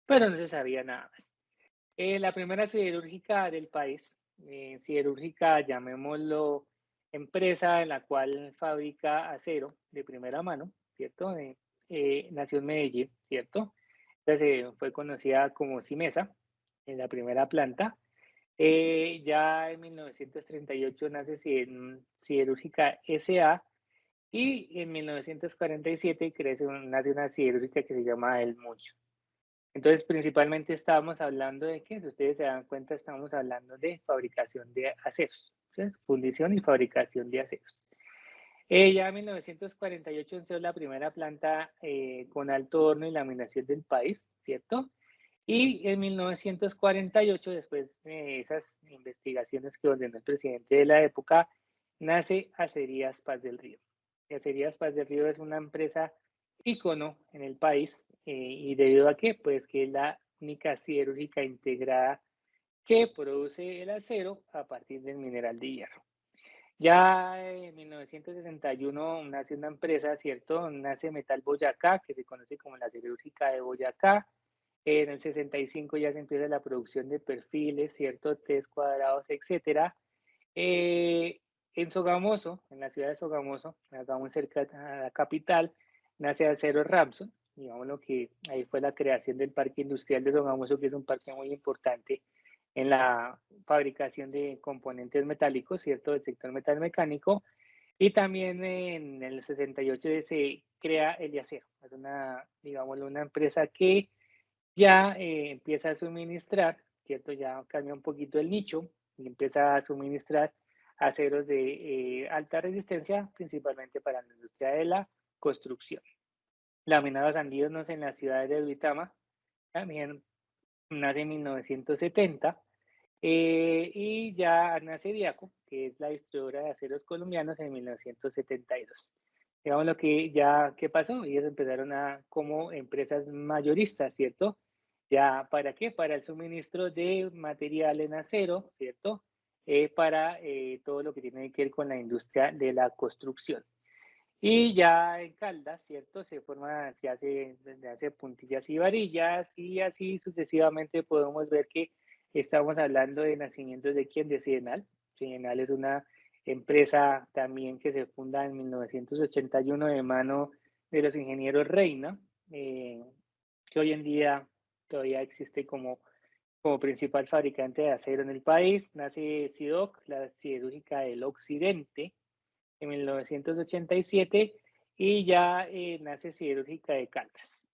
pero no se sabía nada más. La primera siderúrgica del país, siderúrgica, llamémoslo, empresa en la cual fabrica acero de primera mano, ¿cierto? Nació en Medellín, ¿cierto? Entonces fue conocida como Simesa, en la primera planta. Ya en 1938 nace Siderúrgica SA y en 1947 nace una siderúrgica que se llama El Muño. Entonces, principalmente estábamos hablando de que, si ustedes se dan cuenta, estamos hablando de fabricación de aceros, ¿sí? Fundición y fabricación de aceros. Ya en 1948 inició la primera planta con alto horno y laminación del país, ¿cierto? Y en 1948, después de esas investigaciones que ordenó el presidente de la época, nace Acerías Paz del Río. Acerías Paz del Río es una empresa ícono en el país y debido a qué, pues que es la única siderúrgica integrada que produce el acero a partir del mineral de hierro. Ya en 1961 nace una empresa, ¿cierto? Nace Metal Boyacá, que se conoce como la siderúrgica de Boyacá. En el 65 ya se empieza la producción de perfiles, ¿cierto? Test cuadrados, etcétera. En Sogamoso, en la ciudad de Sogamoso, acá muy cerca a la capital, nace Acero Ramson. Digamos lo que ahí fue la creación del Parque Industrial de Sogamoso, que es un parque muy importante en la fabricación de componentes metálicos, ¿cierto? Del sector metalmecánico. Y también en el 68 se crea el Yacero. Es una, digamos, una empresa que ya empieza a suministrar, ¿cierto? Ya cambia un poquito el nicho y empieza a suministrar aceros de alta resistencia, principalmente para la industria de la construcción. Laminados andinos en la ciudad de Duitama, también nace en 1970, y ya nace Diaco, que es la distribuidora de aceros colombianos en 1972. Digamos lo que ya, ¿qué pasó? Ellos empezaron a, como empresas mayoristas, ¿cierto? Ya, ¿para qué? Para el suministro de material en acero, ¿cierto? Para todo lo que tiene que ver con la industria de la construcción. Y ya en Caldas, ¿cierto? Se hace, desde hace puntillas y varillas y así sucesivamente podemos ver que estamos hablando de nacimientos de quién, de Sidenal. Sidenal es una empresa también que se funda en 1981 de mano de los ingenieros Reina, que hoy en día todavía existe como principal fabricante de acero en el país. Nace SIDOC, la siderúrgica del Occidente, en 1987 y ya nace Siderúrgica de Caldas.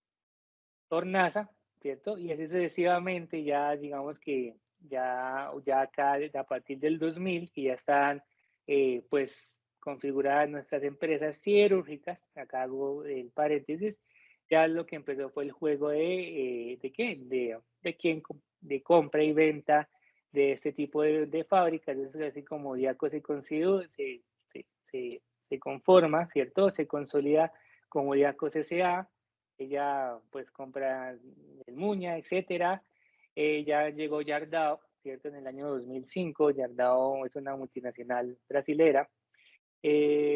Tornasa, ¿cierto? Y así sucesivamente, ya digamos que ya acá a partir del 2000, que ya están pues configuradas nuestras empresas siderúrgicas, acá hago el paréntesis, ya lo que empezó fue el juego ¿de qué? De compra y venta de este tipo de fábricas, es así como Diaco se conforma, ¿cierto? Se consolida como Diaco S.A., ella pues compra el Muña, etcétera. Ya llegó Yardao, ¿cierto? En el año 2005, Yardao es una multinacional brasilera.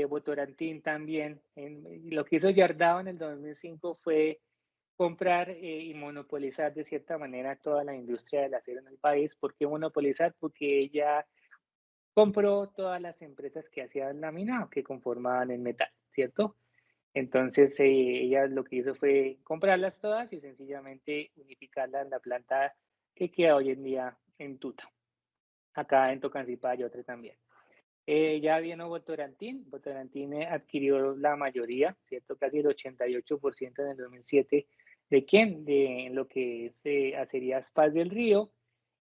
Votorantim también. Lo que hizo Yardao en el 2005 fue comprar y monopolizar de cierta manera toda la industria del acero en el país. ¿Por qué monopolizar? Porque ella compró todas las empresas que hacían laminado, que conformaban el metal, ¿cierto? Entonces ella lo que hizo fue comprarlas todas y sencillamente unificarlas en la planta que queda hoy en día en Tuta, acá en Tocancipá y otra también. Ya vino Votorantim, Votorantim adquirió la mayoría, ¿cierto? Casi el 88% en el 2007. ¿De quién? De lo que es Acerías Paz del Río,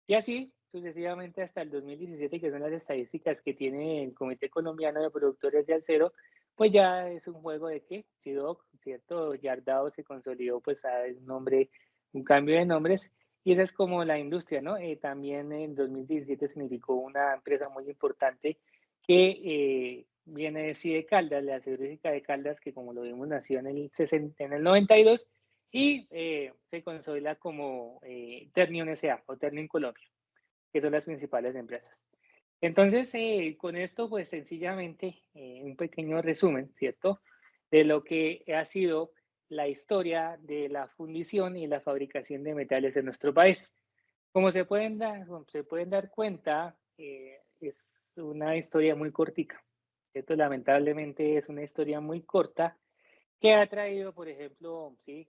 y así sucesivamente hasta el 2017, que son las estadísticas que tiene el Comité Colombiano de Productores de Acero, pues ya es un juego de que SIDOC, ¿cierto? Yardao se consolidó pues a un nombre, un cambio de nombres, y esa es como la industria, ¿no? También en 2017 significó una empresa muy importante que viene de CIDE Caldas, la Siderúrgica de Caldas, que como lo vimos nació en el 92 y se consolida como Ternium S.A. o Ternium Colombia, que son las principales empresas. Entonces, con esto, pues sencillamente un pequeño resumen, ¿cierto? De lo que ha sido la historia de la fundición y la fabricación de metales en nuestro país. Como se pueden dar cuenta, es una historia muy cortica, ¿cierto? Lamentablemente es una historia muy corta que ha traído, por ejemplo, sí,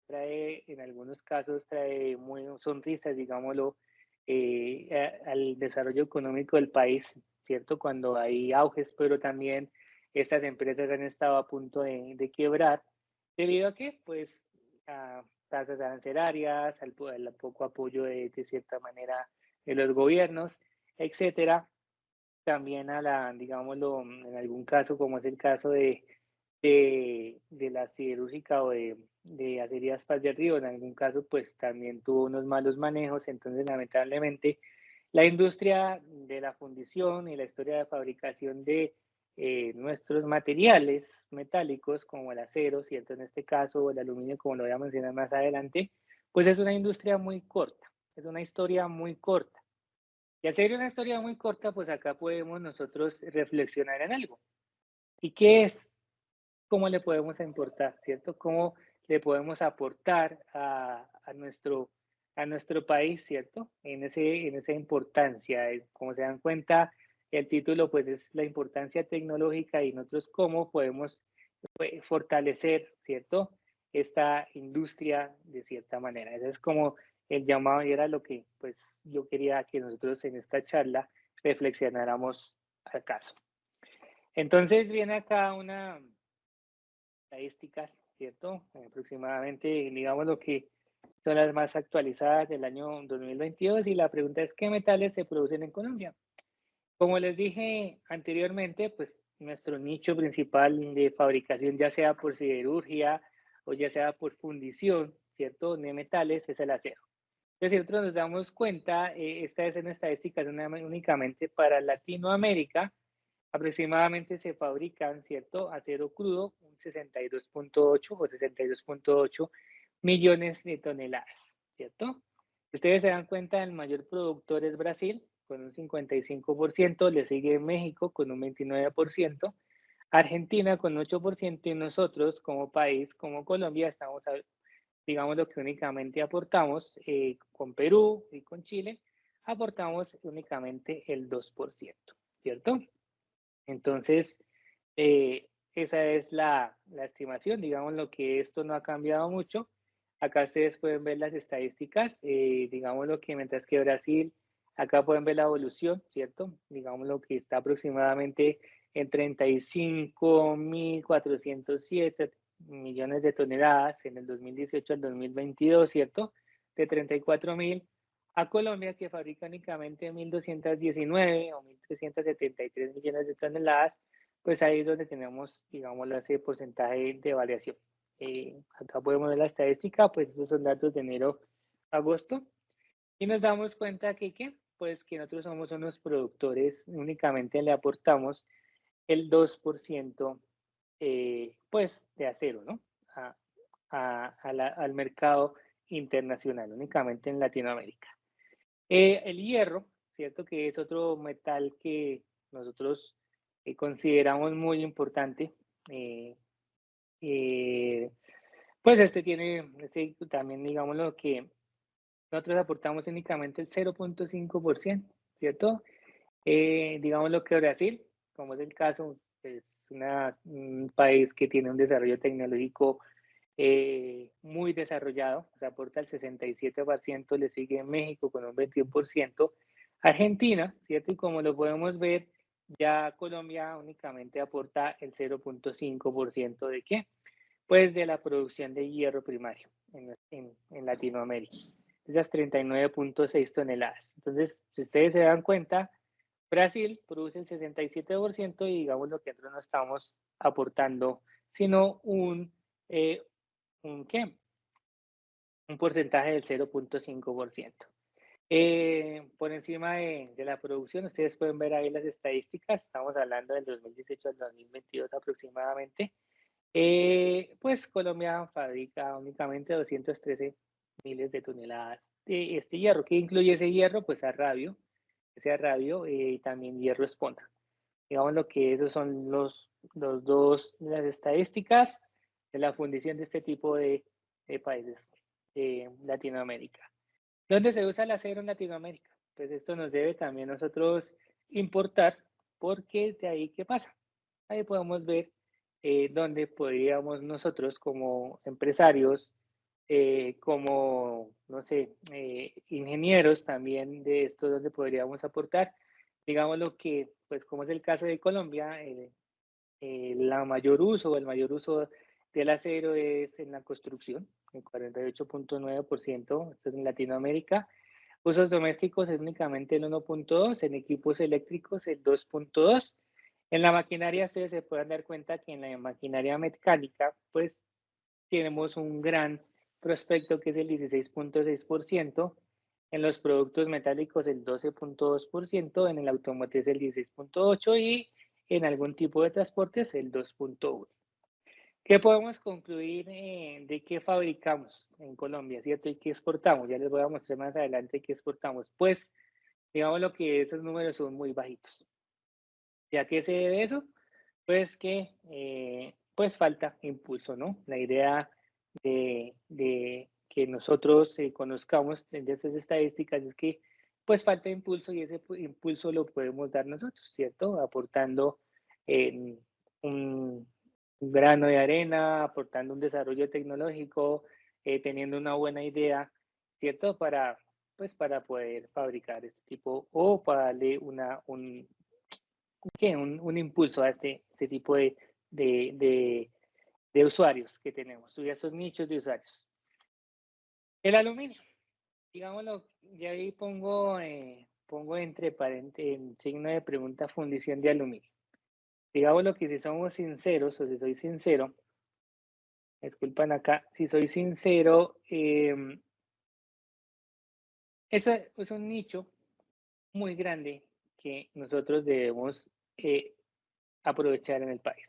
trae, en algunos casos trae muy sonrisas, digámoslo, al desarrollo económico del país, ¿cierto? Cuando hay auges, pero también estas empresas han estado a punto de quebrar, debido a que, pues, a tasas arancelarias, al poco apoyo de cierta manera de los gobiernos, etcétera. También a la, digámoslo, en algún caso, como es el caso de la siderúrgica o de Acerías Paz del Río, en algún caso, pues también tuvo unos malos manejos, entonces lamentablemente la industria de la fundición y la historia de fabricación de nuestros materiales metálicos, como el acero, ¿cierto? En este caso, o el aluminio, como lo voy a mencionar más adelante, pues es una industria muy corta, es una historia muy corta. Y al ser una historia muy corta, pues acá podemos nosotros reflexionar en algo. ¿Y qué es? ¿Cómo le podemos importar, cierto? ¿Cómo le podemos aportar a nuestro país, cierto? En esa importancia. Como se dan cuenta, el título pues es la importancia tecnológica y nosotros cómo podemos fortalecer, ¿cierto? Esta industria de cierta manera. Esa es como el llamado y era lo que pues yo quería que nosotros en esta charla reflexionáramos al caso. Entonces viene acá una estadísticas, ¿cierto? Aproximadamente, digamos lo que son las más actualizadas del año 2022 y la pregunta es, ¿qué metales se producen en Colombia? Como les dije anteriormente, pues nuestro nicho principal de fabricación, ya sea por siderurgia o ya sea por fundición, ¿cierto? De metales, es el acero. Es decir, nosotros nos damos cuenta, esta es una estadística únicamente para Latinoamérica, aproximadamente se fabrican, ¿cierto? Acero crudo, un 62.8 o 62.8 millones de toneladas, ¿cierto? Ustedes se dan cuenta, el mayor productor es Brasil, con un 55%, le sigue México con un 29%, Argentina con 8% y nosotros como país, como Colombia, estamos, digamos, lo que únicamente aportamos con Perú y con Chile, aportamos únicamente el 2%, ¿cierto? Entonces, esa es la estimación, digamos lo que esto no ha cambiado mucho. Acá ustedes pueden ver las estadísticas, digamos lo que mientras que Brasil, acá pueden ver la evolución, ¿cierto? Digamos lo que está aproximadamente en 35.407 millones de toneladas en el 2018 al 2022, ¿cierto? De 34.000 a Colombia, que fabrica únicamente 1.219 o 1.373 millones de toneladas, pues ahí es donde tenemos, digamos, ese porcentaje de variación. Acá podemos ver la estadística, pues estos son datos de enero a agosto, y nos damos cuenta que pues que nosotros somos unos productores, únicamente le aportamos el 2% pues de acero, ¿no? Al mercado internacional, únicamente en Latinoamérica. El hierro, ¿cierto? Que es otro metal que nosotros consideramos muy importante. eh, eh, pues este también, digamos lo que nosotros aportamos únicamente el 0.5%, ¿cierto? Digamos lo que Brasil, como es el caso, es un país que tiene un desarrollo tecnológico muy desarrollado, o sea, aporta el 67%, le sigue México con un 21%, Argentina, ¿cierto? Y como lo podemos ver, ya Colombia únicamente aporta el 0.5% de qué? Pues de la producción de hierro primario en Latinoamérica, esas 39.6 toneladas. Entonces, si ustedes se dan cuenta, Brasil produce el 67% y digamos lo que nosotros no estamos aportando, sino eh, ¿qué? Un porcentaje del 0.5%. Por encima de la producción, ustedes pueden ver ahí las estadísticas, estamos hablando del 2018 al 2022 aproximadamente. Pues Colombia fabrica únicamente 213 miles de toneladas de este hierro. ¿Qué incluye ese hierro? Pues ese arrabio y también hierro esponja. Digamos lo que esos son las estadísticas de la fundición de este tipo de países de Latinoamérica. ¿Dónde se usa el acero en Latinoamérica? Pues esto nos debe también nosotros importar, porque de ahí, ¿qué pasa? Ahí podemos ver dónde podríamos nosotros como empresarios, como, no sé, ingenieros también de esto, donde podríamos aportar. Digamos lo que, pues como es el caso de Colombia, el mayor uso del acero es en la construcción, el 48.9%, esto es en Latinoamérica. Usos domésticos es únicamente el 1.2%, en equipos eléctricos el 2.2%. En la maquinaria ustedes se pueden dar cuenta que en la maquinaria mecánica pues tenemos un gran prospecto que es el 16.6%, en los productos metálicos el 12.2%, en el automotriz el 16.8% y en algún tipo de transportes el 2.1%. ¿Qué podemos concluir de qué fabricamos en Colombia, cierto? Y qué exportamos. Ya les voy a mostrar más adelante qué exportamos. Pues, digamos lo que esos números son muy bajitos. ¿Y a qué se debe eso? Pues que, pues falta impulso, ¿no? La idea de que nosotros conozcamos de esas estadísticas es que, pues falta impulso y ese impulso lo podemos dar nosotros, ¿cierto? Aportando en un grano de arena, aportando un desarrollo tecnológico, teniendo una buena idea ¿cierto? Para poder fabricar este tipo o para darle un impulso a este tipo de, de, de usuarios que tenemos, estudia esos nichos de usuarios. El aluminio, digámoslo, y ahí pongo entre paréntesis, en signo de pregunta, fundición de aluminio. Digámoslo que si somos sinceros, o si soy sincero, disculpan acá, si soy sincero, es un nicho muy grande que nosotros debemos aprovechar en el país.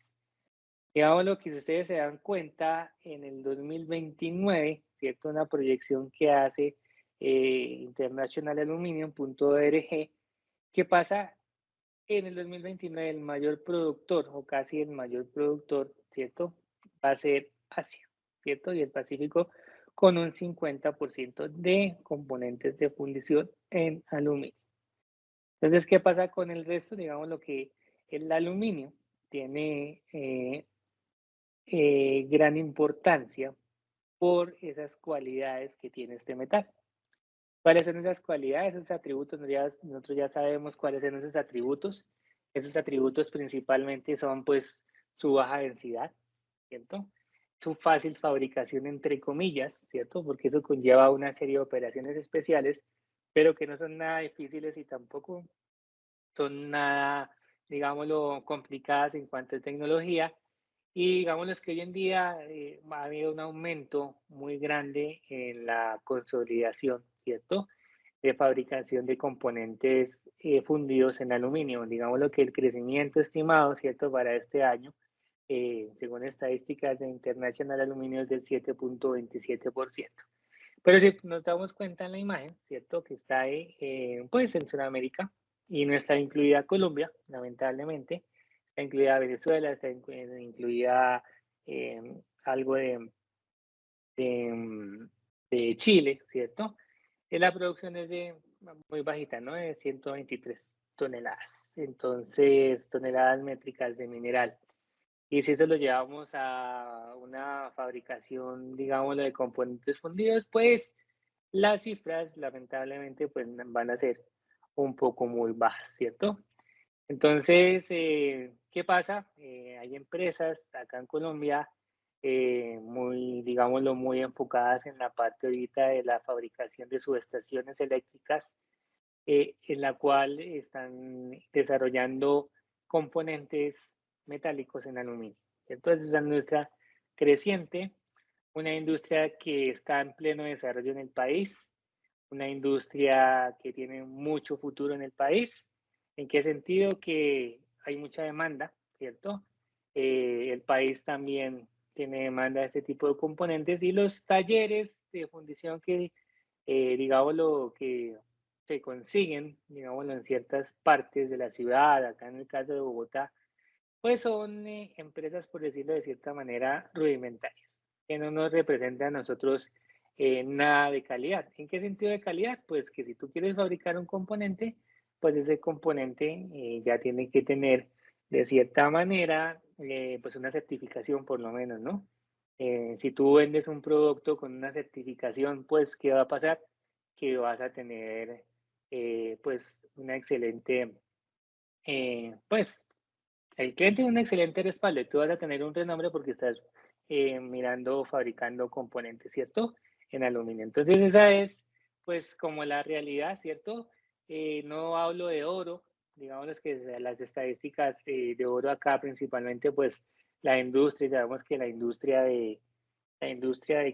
Digamos lo que si ustedes se dan cuenta, en el 2029, ¿cierto? Una proyección que hace International Aluminium.org, que pasa en el 2029 el mayor productor o casi el mayor productor, ¿cierto? Va a ser Asia, ¿cierto? Y el Pacífico con un 50% de componentes de fundición en aluminio. Entonces, ¿qué pasa con el resto? Digamos lo que el aluminio tiene gran importancia por esas cualidades que tiene este metal. ¿Cuáles son esas cualidades, esos atributos? Nosotros ya sabemos cuáles son esos atributos. Esos atributos principalmente son pues su baja densidad, ¿cierto? Su fácil fabricación entre comillas, ¿cierto? Porque eso conlleva una serie de operaciones especiales, pero que no son nada difíciles y tampoco son nada, digámoslo, complicadas en cuanto a tecnología. Y digámoslo que hoy en día ha habido un aumento muy grande en la consolidación, ¿cierto? De fabricación de componentes fundidos en aluminio. Digámoslo que el crecimiento estimado, ¿cierto? Para este año, según estadísticas de International Aluminio, es del 7.27%. Pero si nos damos cuenta en la imagen, ¿cierto? Que está ahí, pues en Sudamérica y no está incluida Colombia, lamentablemente. Está incluida Venezuela, está incluida algo de, de Chile, ¿cierto? La producción es de muy bajita, ¿no? De 123 toneladas. Entonces, toneladas métricas de mineral. Y si eso lo llevamos a una fabricación, digámoslo, de componentes fundidos, pues las cifras lamentablemente pues van a ser un poco muy bajas, ¿cierto? Entonces, ¿qué pasa? Hay empresas acá en Colombia muy, digámoslo, muy enfocadas en la parte ahorita de la fabricación de subestaciones eléctricas, en la cual están desarrollando componentes metálicos en aluminio. Entonces, es una industria creciente, una industria que está en pleno desarrollo en el país, una industria que tiene mucho futuro en el país. ¿En qué sentido? Que hay mucha demanda, ¿cierto? El país también tiene demanda de este tipo de componentes y los talleres de fundición que, digámoslo, que se consiguen, digámoslo, en ciertas partes de la ciudad, acá en el caso de Bogotá, pues son empresas, por decirlo de cierta manera, rudimentarias, que no nos representan a nosotros nada de calidad. ¿En qué sentido de calidad? Pues que si tú quieres fabricar un componente, pues ese componente ya tiene que tener de cierta manera pues una certificación por lo menos, ¿no? Si tú vendes un producto con una certificación, pues ¿qué va a pasar? Que vas a tener pues una excelente, pues el cliente tiene un excelente respaldo y tú vas a tener un renombre porque estás mirando, fabricando componentes, ¿cierto? En aluminio. Entonces esa es pues como la realidad, ¿cierto? No hablo de oro, digamos que las estadísticas de oro acá principalmente pues la industria, sabemos que ¿la industria de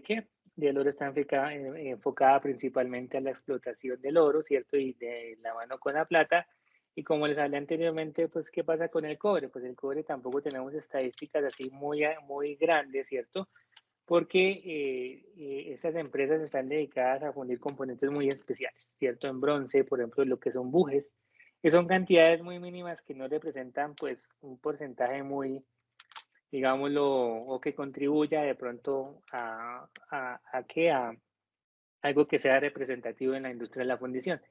qué? Del oro está enfocada principalmente a la explotación del oro, ¿cierto? Y de la mano con la plata. Y como les hablé anteriormente, pues, ¿qué pasa con el cobre? Pues el cobre tampoco tenemos estadísticas así muy grandes, ¿cierto? Porque estas empresas están dedicadas a fundir componentes muy especiales, ¿cierto? En bronce, por ejemplo, lo que son bujes, que son cantidades muy mínimas que no representan, pues, un porcentaje muy, digámoslo, o que contribuya de pronto a algo que sea representativo en la industria de la fundición.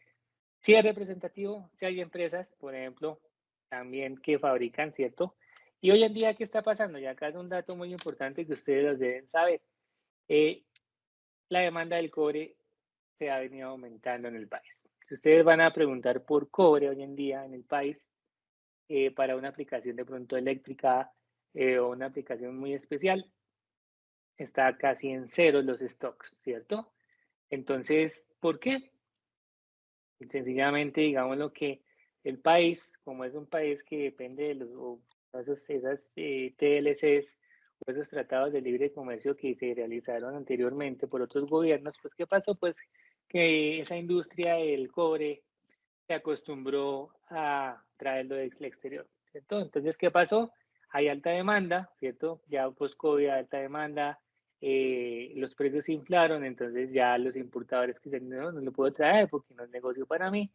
Si es representativo, si hay empresas, por ejemplo, también que fabrican, ¿cierto? Y hoy en día, ¿qué está pasando? Y acá es un dato muy importante que ustedes los deben saber. La demanda del cobre se ha venido aumentando en el país. Si ustedes van a preguntar por cobre hoy en día en el país, para una aplicación de pronto eléctrica o una aplicación muy especial, está casi en cero los stocks, ¿cierto? Entonces, ¿por qué? Sencillamente, digamos lo que el país, como es un país que depende de esas TLCs o esos tratados de libre comercio que se realizaron anteriormente por otros gobiernos, pues ¿qué pasó? Pues que esa industria del cobre se acostumbró a traerlo del exterior, ¿cierto? Entonces, ¿qué pasó? Hay alta demanda, ¿cierto? Ya post-COVID, alta demanda, los precios se inflaron, entonces ya los importadores que dicen, no, no lo puedo traer porque no es negocio para mí.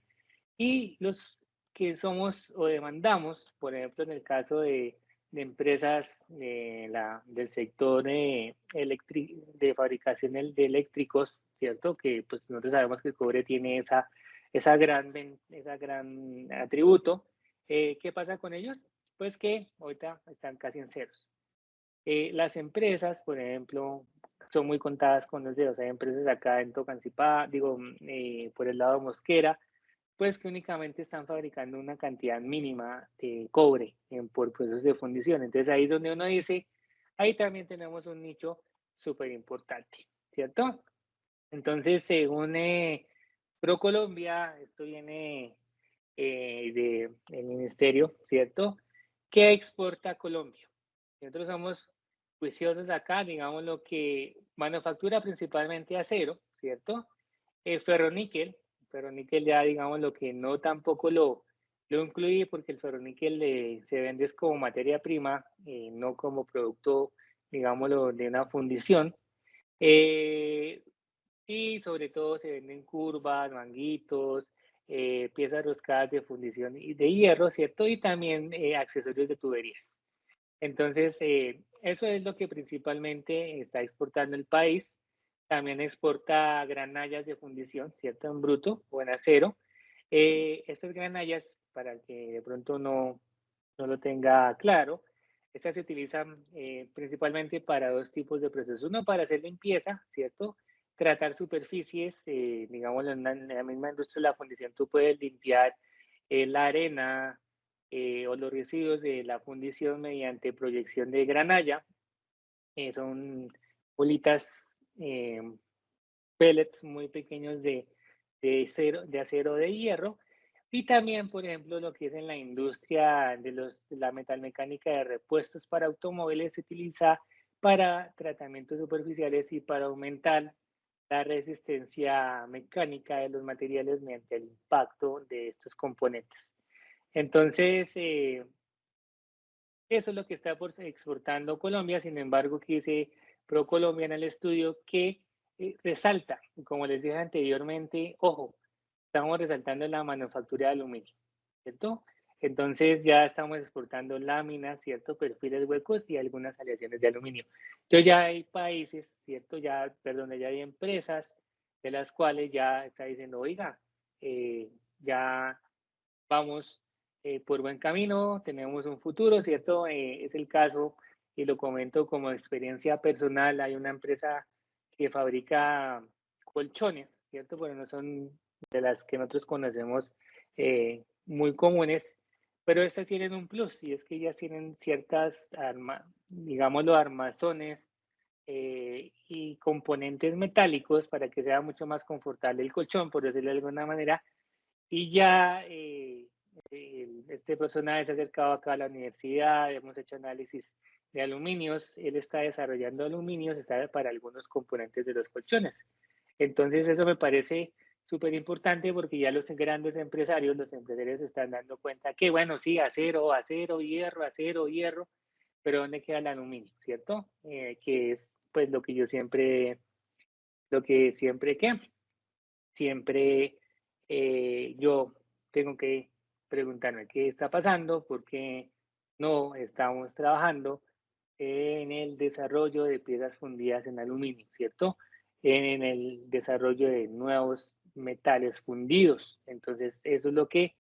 Y los que somos o demandamos, por ejemplo, en el caso de empresas del sector de fabricación de eléctricos, ¿cierto? Que pues nosotros sabemos que el cobre tiene esa gran atributo. ¿Qué pasa con ellos? Pues que ahorita están casi en ceros. Las empresas, por ejemplo, son muy contadas con los dedos. Hay empresas acá en Tocancipá, digo, por el lado de Mosquera, pues que únicamente están fabricando una cantidad mínima de cobre por procesos de fundición. Entonces ahí es donde uno dice, ahí también tenemos un nicho súper importante, ¿cierto? Entonces, según ProColombia, esto viene del ministerio, ¿cierto? ¿Qué exporta Colombia? Nosotros somos juiciosos acá, digamos lo que manufactura principalmente acero, ¿cierto? Ferroníquel, ferroníquel ya digamos lo que no tampoco lo incluye porque el ferroníquel se vende es como materia prima, no como producto, digámoslo, de una fundición. Eh, y sobre todo se venden curvas, manguitos, piezas roscadas de fundición y de hierro, ¿cierto? Y también accesorios de tuberías. Entonces, eso es lo que principalmente está exportando el país. También exporta granallas de fundición, ¿cierto? En bruto o en acero. Estas granallas, para el que de pronto no lo tenga claro, estas se utilizan principalmente para dos tipos de procesos. Uno para hacer limpieza, ¿cierto? Tratar superficies, digamos, en la misma industria de la fundición, tú puedes limpiar la arena, o los residuos de la fundición mediante proyección de granalla. Son bolitas, pellets muy pequeños de acero o de hierro. Y también, por ejemplo, lo que es en la industria de la metalmecánica de repuestos para automóviles se utiliza para tratamientos superficiales y para aumentar la resistencia mecánica de los materiales mediante el impacto de estos componentes. Entonces, eso es lo que está exportando Colombia. Sin embargo, que dice ProColombia en el estudio que resalta, como les dije anteriormente, ojo, estamos resaltando la manufactura de aluminio, ¿cierto? Entonces ya estamos exportando láminas, ¿cierto? Perfiles huecos y algunas aleaciones de aluminio. Entonces ya hay países, ¿cierto? Ya, perdón, ya hay empresas de las cuales ya está diciendo, oiga, ya vamos por buen camino, tenemos un futuro, ¿cierto? Es el caso, y lo comento como experiencia personal, hay una empresa que fabrica colchones, ¿cierto? Bueno, no son de las que nosotros conocemos muy comunes, pero estas tienen un plus, y es que ellas tienen ciertas, digámoslo, armazones y componentes metálicos para que sea mucho más confortable el colchón, por decirlo de alguna manera, y ya este personaje se ha acercado acá a la universidad, hemos hecho análisis de aluminios, él está desarrollando aluminios está para algunos componentes de los colchones. Entonces eso me parece súper importante porque ya los grandes empresarios, los empresarios se están dando cuenta que, bueno, sí, acero, hierro, pero ¿dónde queda el aluminio, cierto? Que es pues ¿qué? Siempre yo tengo que preguntarme qué está pasando, por qué no estamos trabajando en el desarrollo de piezas fundidas en aluminio, ¿cierto? En el desarrollo de nuevos metales fundidos. Entonces, eso es lo que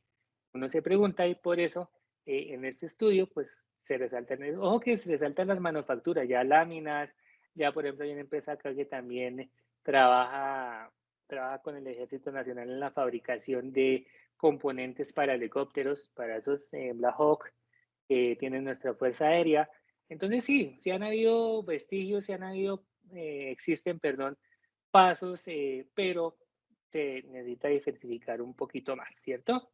uno se pregunta y por eso en este estudio, pues se resaltan, ojo que se resaltan las manufacturas, ya láminas, ya por ejemplo hay una empresa acá que también trabaja trabaja con el Ejército Nacional en la fabricación de componentes para helicópteros, para esos Black Hawk que tiene nuestra Fuerza Aérea. Entonces sí han habido vestigios, existen, perdón, pasos, pero se necesita diversificar un poquito más, ¿cierto?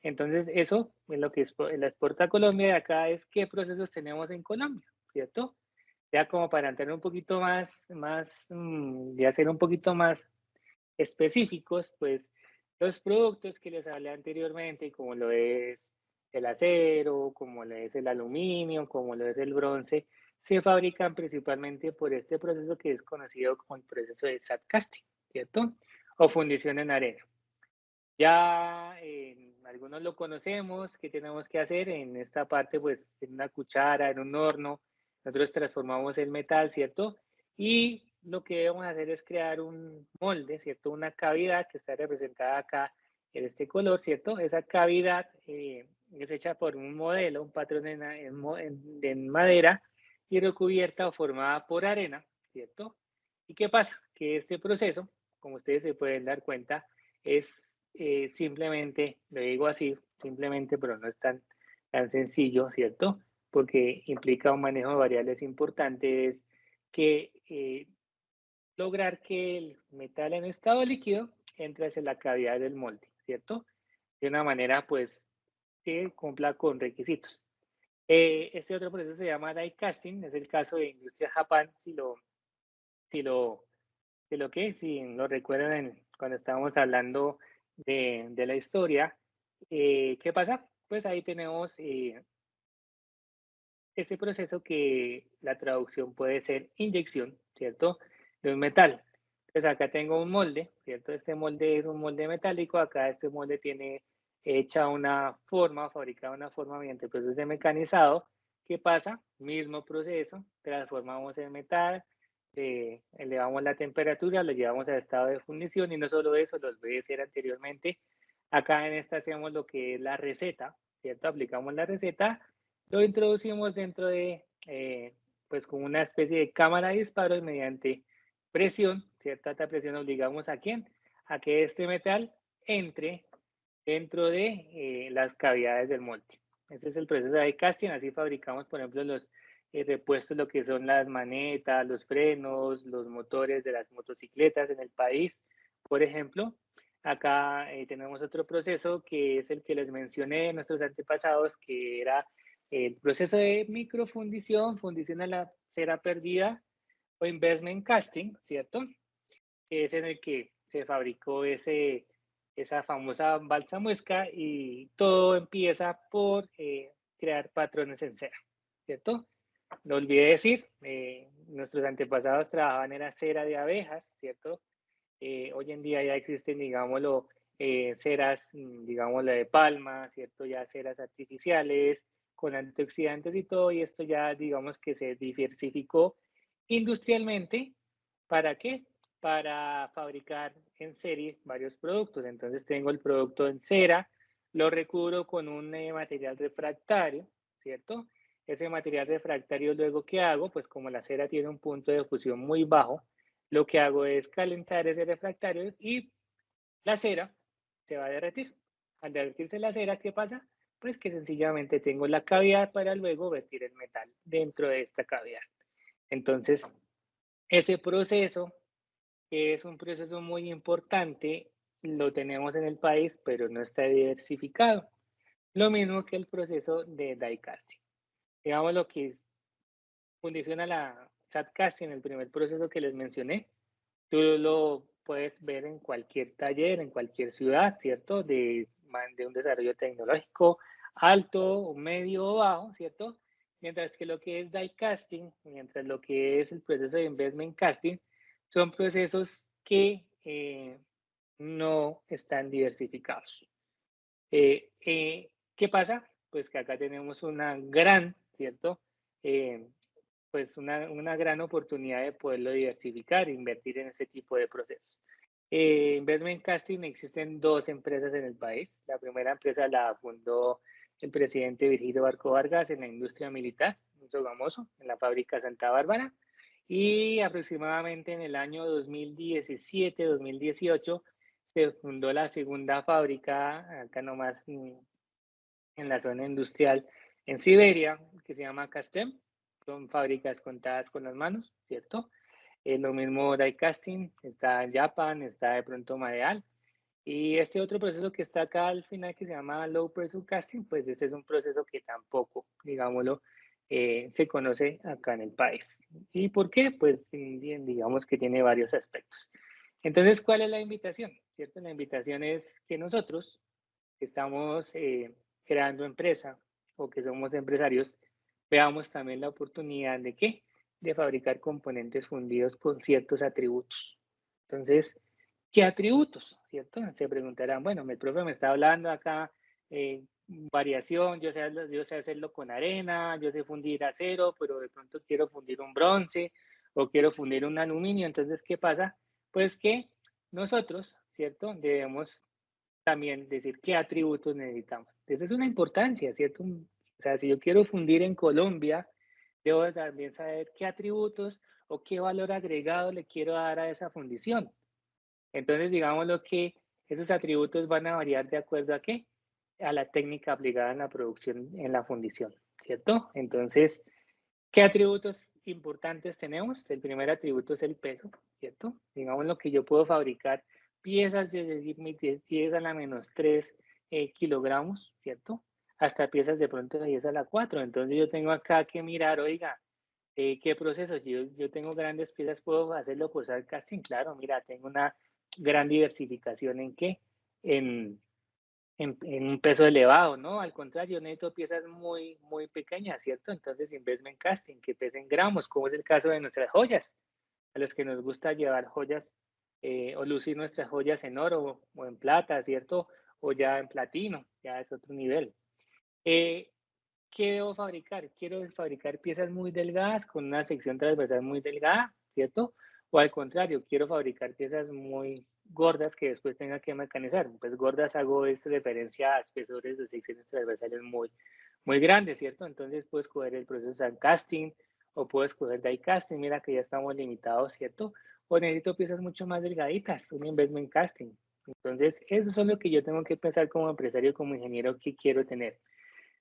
Entonces eso es lo que la exporta a Colombia de acá es qué procesos tenemos en Colombia, ¿cierto? Ya como para entrar un poquito de hacer un poquito más específicos, pues los productos que les hablé anteriormente, como lo es el acero, como lo es el aluminio, como lo es el bronce, se fabrican principalmente por este proceso que es conocido como el proceso de sand casting, ¿cierto? O fundición en arena. Ya algunos lo conocemos, ¿qué tenemos que hacer? En esta parte, pues en una cuchara, en un horno, nosotros transformamos el metal, ¿cierto? Y lo que debemos hacer es crear un molde, ¿cierto? Una cavidad que está representada acá en este color, ¿cierto? Esa cavidad es hecha por un modelo, un patrón en madera y recubierta o formada por arena, ¿cierto? ¿Y qué pasa? Que este proceso, como ustedes se pueden dar cuenta, es simplemente, lo digo así, simplemente, pero no es tan sencillo, ¿cierto? Porque implica un manejo de variables importantes que lograr que el metal en estado líquido entre hacia la cavidad del molde, ¿cierto? De una manera, pues, que cumpla con requisitos. Este otro proceso se llama die casting, es el caso de Industria Japán, si lo, si lo recuerdan cuando estábamos hablando de la historia, ¿qué pasa? Pues ahí tenemos ese proceso que la traducción puede ser inyección, ¿cierto? De un metal. Entonces acá tengo un molde, ¿cierto? Este molde es un molde metálico, acá este molde tiene hecha una forma, fabricada una forma mediante el proceso de mecanizado. ¿Qué pasa? Mismo proceso, transformamos el metal, elevamos la temperatura, lo llevamos al estado de fundición y no solo eso, lo voy a decir anteriormente, acá en esta hacemos lo que es la receta, ¿cierto? Aplicamos la receta, lo introducimos dentro de, pues como una especie de cámara de disparos mediante presión, ¿cierto? Alta presión obligamos a quién? A que este metal entre dentro de las cavidades del molde. Ese es el proceso de die casting, así fabricamos, por ejemplo, los repuestos, lo que son las manetas, los frenos, los motores de las motocicletas en el país, por ejemplo. Acá tenemos otro proceso que es el que les mencioné en nuestros antepasados, que era el proceso de microfundición, fundición a la cera perdida o investment casting, ¿cierto? Que es en el que se fabricó esa famosa balsa muesca y todo empieza por crear patrones en cera, ¿cierto? No olvidé decir, nuestros antepasados trabajaban en la cera de abejas, ¿cierto? Hoy en día ya existen, digámoslo, ceras, digámoslo, de palma, ¿cierto? Ya ceras artificiales con antioxidantes y todo, y esto ya, digamos que se diversificó industrialmente. ¿Para qué? Para fabricar en serie varios productos. Entonces tengo el producto en cera, lo recubro con un material refractario, ¿cierto? Ese material refractario luego, ¿qué hago? Pues como la cera tiene un punto de fusión muy bajo, lo que hago es calentar ese refractario y la cera se va a derretir. Al derretirse la cera, ¿qué pasa? Pues que sencillamente tengo la cavidad para luego vertir el metal dentro de esta cavidad. Entonces, ese proceso, que es un proceso muy importante, lo tenemos en el país, pero no está diversificado. Lo mismo que el proceso de die casting. Digamos lo que es fundición a la sand casting, el primer proceso que les mencioné, tú lo puedes ver en cualquier taller, en cualquier ciudad, ¿cierto? De un desarrollo tecnológico alto, medio o bajo, ¿cierto? Mientras que lo que es die casting, mientras lo que es el proceso de investment casting, son procesos que no están diversificados. ¿Qué pasa? Pues que acá tenemos una gran, ¿cierto? Eh, pues una gran oportunidad de poderlo diversificar, invertir en ese tipo de procesos. Investment Casting, existen dos empresas en el país. La primera empresa la fundó el presidente Virgilio Barco Vargas en la industria militar, en Sogamoso, en la fábrica Santa Bárbara. Y aproximadamente en el año 2017-2018 se fundó la segunda fábrica, acá nomás en la zona industrial en Siberia, que se llama Castem. Son fábricas contadas con las manos, ¿cierto? Lo mismo die casting, está en Japan, está de pronto Madeal. Y este otro proceso que está acá al final, que se llama low pressure casting, pues ese es un proceso que tampoco, digámoslo, se conoce acá en el país. ¿Y por qué? Pues digamos que tiene varios aspectos. Entonces, ¿cuál es la invitación? ¿Cierto? La invitación es que nosotros que estamos creando empresa o que somos empresarios, veamos también la oportunidad de qué? De fabricar componentes fundidos con ciertos atributos. Entonces, ¿qué atributos? ¿Cierto? Se preguntarán, bueno, el profe me está hablando acá, variación, yo sé hacerlo con arena, yo sé fundir acero, pero de pronto quiero fundir un bronce o quiero fundir un aluminio. Entonces, ¿qué pasa? Pues que nosotros, ¿cierto? Debemos también decir qué atributos necesitamos. Esa es una importancia, ¿cierto? O sea, si yo quiero fundir en Colombia, debo también saber qué atributos o qué valor agregado le quiero dar a esa fundición. Entonces, digamos lo que esos atributos van a variar de acuerdo a qué? A la técnica aplicada en la producción, en la fundición, ¿cierto? Entonces, ¿qué atributos importantes tenemos? El primer atributo es el peso, ¿cierto? Digamos lo que yo puedo fabricar piezas desde 10 a la menos 3 kilogramos, ¿cierto? Hasta piezas de pronto de 10 a la 4. Entonces yo tengo acá que mirar, oiga, ¿qué procesos? Yo tengo grandes piezas, ¿puedo hacerlo por sal casting? Claro, mira, tengo una gran diversificación en qué? En, en un peso elevado, ¿no? Al contrario, necesito piezas muy, muy pequeñas, ¿cierto? Entonces, investment casting, que pesen gramos, como es el caso de nuestras joyas, a los que nos gusta llevar joyas o lucir nuestras joyas en oro o en plata, ¿cierto? O ya en platino, ya es otro nivel. Eh, ¿Qué debo fabricar? Quiero fabricar piezas muy delgadas con una sección transversal muy delgada, ¿cierto? O al contrario, quiero fabricar piezas muy gordas que después tenga que mecanizar. Pues gordas hago es referencia a espesores de secciones transversales muy, muy grandes, ¿cierto? Entonces puedo escoger el proceso de casting o puedo escoger die casting. Mira que ya estamos limitados, ¿cierto? O necesito piezas mucho más delgaditas, un investment casting. Entonces, eso es lo que yo tengo que pensar como empresario, como ingeniero, que quiero tener.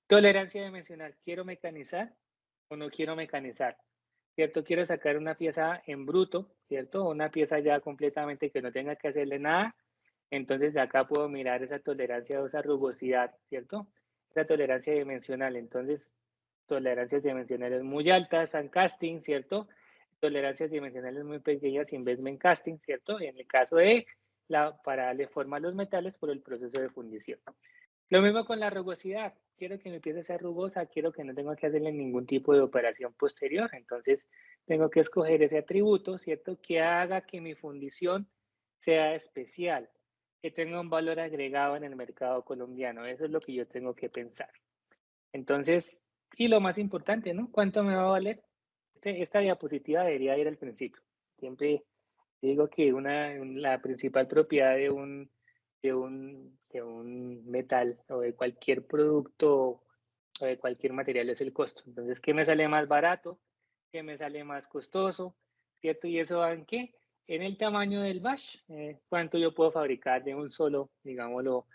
Tolerancia dimensional, ¿quiero mecanizar o no quiero mecanizar? ¿Cierto? Quiero sacar una pieza en bruto, ¿cierto? Una pieza ya completamente que no tenga que hacerle nada. Entonces de acá puedo mirar esa tolerancia o esa rugosidad, ¿cierto? Esa tolerancia dimensional. Entonces, tolerancias dimensionales muy altas, sand casting, ¿cierto? Tolerancias dimensionales muy pequeñas, investment casting, ¿cierto? Y en el caso de para darle forma a los metales por el proceso de fundición. Lo mismo con la rugosidad. Quiero que mi pieza sea rugosa, quiero que no tenga que hacerle ningún tipo de operación posterior. Entonces, tengo que escoger ese atributo, ¿cierto? Que haga que mi fundición sea especial, que tenga un valor agregado en el mercado colombiano. Eso es lo que yo tengo que pensar. Entonces, y lo más importante, ¿no? ¿Cuánto me va a valer? Esta diapositiva debería ir al principio. Siempre digo que la principal propiedad de un metal o de cualquier producto o de cualquier material es el costo. Entonces, ¿qué me sale más barato? ¿Qué me sale más costoso? ¿Cierto? ¿Y eso va en qué? En el tamaño del batch. ¿Cuánto yo puedo fabricar de un solo, digámoslo,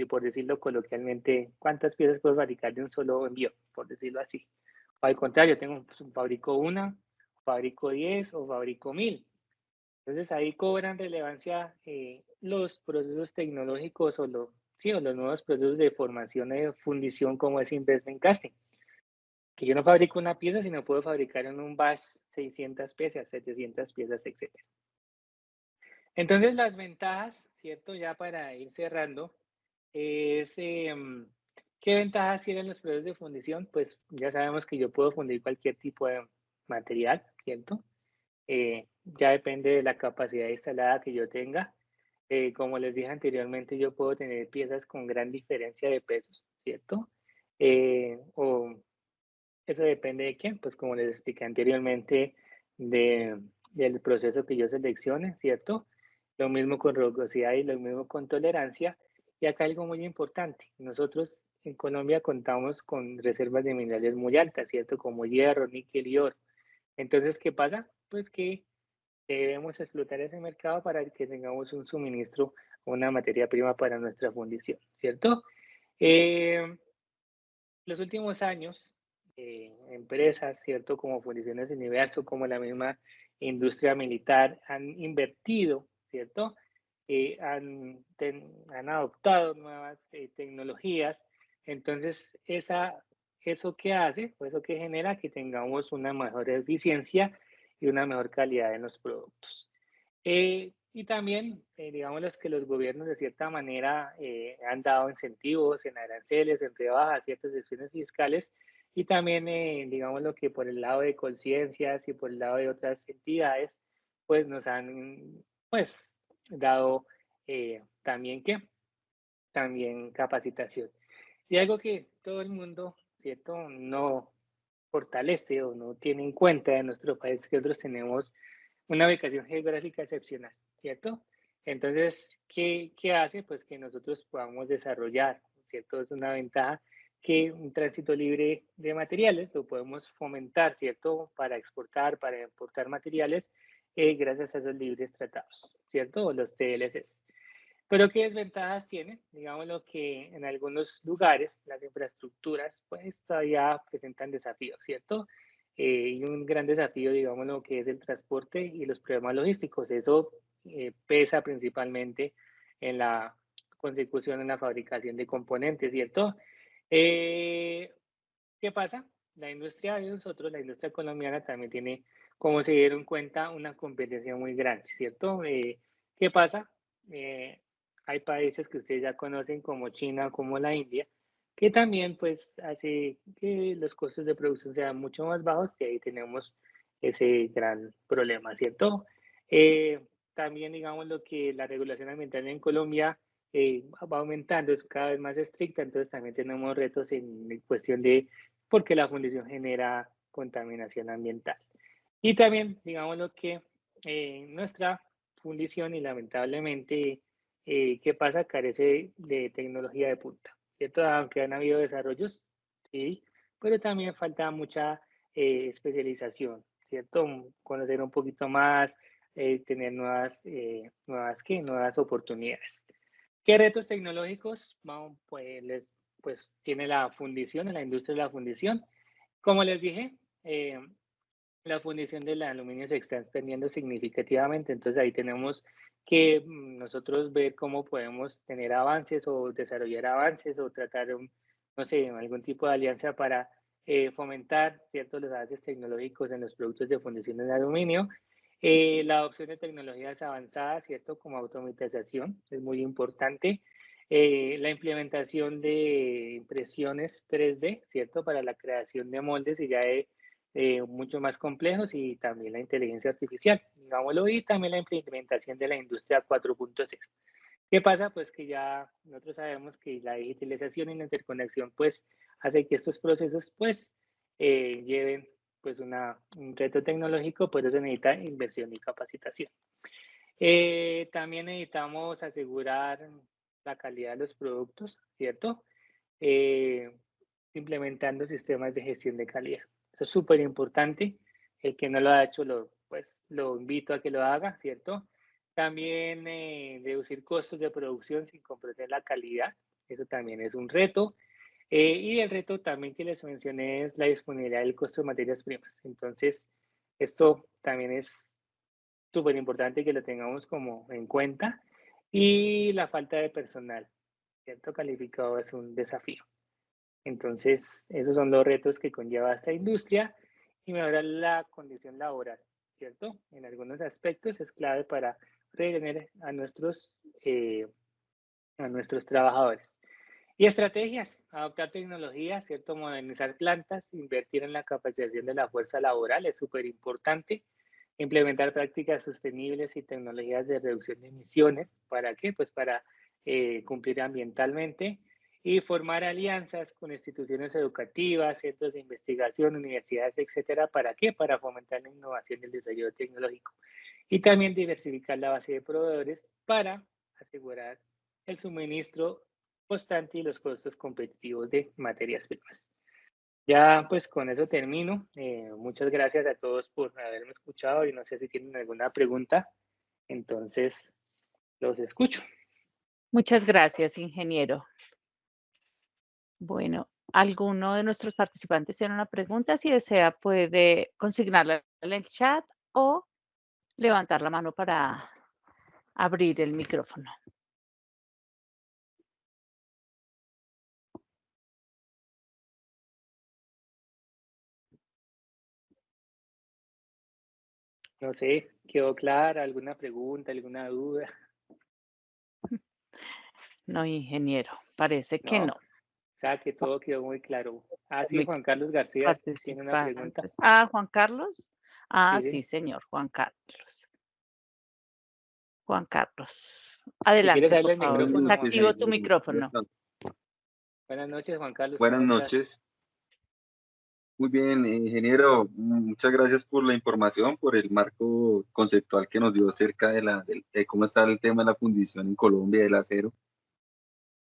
por decirlo coloquialmente, cuántas piezas puedo fabricar de un solo envío, por decirlo así? O al contrario, fabrico una, fabrico 10 o fabrico 1000. Entonces ahí cobran relevancia los procesos tecnológicos o los nuevos procesos de formación de fundición como es investment casting. Que yo no fabrico una pieza, sino puedo fabricar en un batch 600 piezas, 700 piezas, etc. Entonces las ventajas, ¿cierto? Ya para ir cerrando, es ¿qué ventajas tienen los procesos de fundición? Pues ya sabemos que yo puedo fundir cualquier tipo de material, ¿cierto? Ya depende de la capacidad instalada que yo tenga. Como les dije anteriormente, yo puedo tener piezas con gran diferencia de pesos, ¿cierto? O eso depende de quién, pues como les expliqué anteriormente, del proceso que yo seleccione, ¿cierto? Lo mismo con rugosidad y lo mismo con tolerancia. Y acá algo muy importante, nosotros en Colombia contamos con reservas de minerales muy altas, ¿cierto? Como hierro, níquel y oro. Entonces, ¿qué pasa? Pues que debemos explotar ese mercado para que tengamos un suministro, una materia prima para nuestra fundición, ¿cierto? Eh, los últimos años, empresas, ¿cierto? Como Fundiciones Universo, como la misma industria militar, han invertido, ¿cierto? Han adoptado nuevas tecnologías. Entonces, eso que hace, o eso que genera que tengamos una mejor eficiencia y una mejor calidad en los productos. Y también, digamos, que los gobiernos de cierta manera han dado incentivos en aranceles, en rebajas, ciertas excepciones fiscales, y también, digamos, lo que por el lado de conciencias y por el lado de otras entidades, pues nos han, pues, dado también que, también capacitación. Y algo que todo el mundo, ¿cierto? No fortalece o no tiene en cuenta en nuestro país que nosotros tenemos una ubicación geográfica excepcional, ¿cierto? Entonces, ¿qué hace? Pues que nosotros podamos desarrollar, ¿cierto? Es una ventaja que un tránsito libre de materiales lo podemos fomentar, ¿cierto? Para exportar, para importar materiales, gracias a esos libres tratados, ¿cierto? O los TLCs. Pero ¿qué desventajas tiene? Digámoslo que en algunos lugares las infraestructuras pues todavía presentan desafíos, ¿cierto? Y un gran desafío, digamos, lo que es el transporte y los problemas logísticos. Eso pesa principalmente en la consecución, en la fabricación de componentes, ¿cierto? Eh, ¿Qué pasa? La industria de nosotros, la industria colombiana también tiene, como se dieron cuenta, una competencia muy grande, ¿cierto? ¿Qué pasa? Eh, hay países que ustedes ya conocen como China, como la India, que también pues hace que los costos de producción sean mucho más bajos y ahí tenemos ese gran problema, ¿cierto? También digamos lo que la regulación ambiental en Colombia va aumentando, es cada vez más estricta, entonces también tenemos retos en cuestión de porque la fundición genera contaminación ambiental. Y también, digamos lo que nuestra fundición y lamentablemente, ¿qué pasa? Carece de tecnología de punta, ¿cierto? Aunque han habido desarrollos, sí, pero también falta mucha especialización, ¿cierto? Conocer un poquito más, tener nuevas oportunidades. ¿Qué retos tecnológicos? Vamos, pues tiene la fundición, la industria de la fundición. Como les dije, la fundición del aluminio se está extendiendo significativamente, entonces ahí tenemos que nosotros ver cómo podemos tener avances o desarrollar avances o tratar, no sé, algún tipo de alianza para fomentar ciertos los avances tecnológicos en los productos de fundición del aluminio. La adopción de tecnologías avanzadas, ¿cierto? Como automatización, es muy importante. La implementación de impresiones 3D, ¿cierto? Para la creación de moldes y ya de mucho más complejos y también la inteligencia artificial, digámoslo, y también la implementación de la industria 4.0. ¿Qué pasa? Pues que ya nosotros sabemos que la digitalización y la interconexión pues hace que estos procesos pues lleven pues un reto tecnológico, por eso necesita inversión y capacitación. También necesitamos asegurar la calidad de los productos, ¿cierto? Eh, implementando sistemas de gestión de calidad. Eso es súper importante. El que no lo ha hecho, pues lo invito a que lo haga, ¿cierto? También reducir costos de producción sin comprometer la calidad. Eso también es un reto. Y el reto también que les mencioné es la disponibilidad del costo de materias primas. Entonces, esto también es súper importante que lo tengamos como en cuenta. Y la falta de personal, ¿cierto? Calificado es un desafío. Entonces, esos son los retos que conlleva esta industria y mejorar la condición laboral, ¿cierto? En algunos aspectos es clave para retener a nuestros trabajadores. Y estrategias, adoptar tecnologías, ¿cierto? Modernizar plantas, invertir en la capacitación de la fuerza laboral es súper importante. Implementar prácticas sostenibles y tecnologías de reducción de emisiones. ¿Para qué? Pues para cumplir ambientalmente y formar alianzas con instituciones educativas, centros de investigación, universidades, etcétera. ¿Para qué? Para fomentar la innovación y el desarrollo tecnológico. Y también diversificar la base de proveedores para asegurar el suministro constante y los costos competitivos de materias primas. Ya pues con eso termino. Muchas gracias a todos por haberme escuchado y no sé si tienen alguna pregunta, entonces los escucho. Muchas gracias, ingeniero. Bueno, ¿alguno de nuestros participantes tiene una pregunta? Si desea, puede consignarla en el chat o levantar la mano para abrir el micrófono. No sé, ¿quedó clara alguna pregunta, alguna duda? No, ingeniero, parece que No, no. o sea que todo quedó muy claro. Ah, sí, Muy Juan Carlos García tiene una pregunta. participantes. Ah, Juan Carlos. Ah, Sí, sí, sí. señor, Juan Carlos. Juan Carlos. Si quieres Adelante, por darle el favor. Buenas micrófono, Está Juan noches, activo tu Carlos. ingeniero. ¿Cómo micrófono. están? Buenas noches, Juan Carlos, Buenas ¿cómo estás? noches. Muy bien, ingeniero. Muchas gracias por la información, por el marco conceptual que nos dio acerca de cómo está el tema de la fundición en Colombia del acero.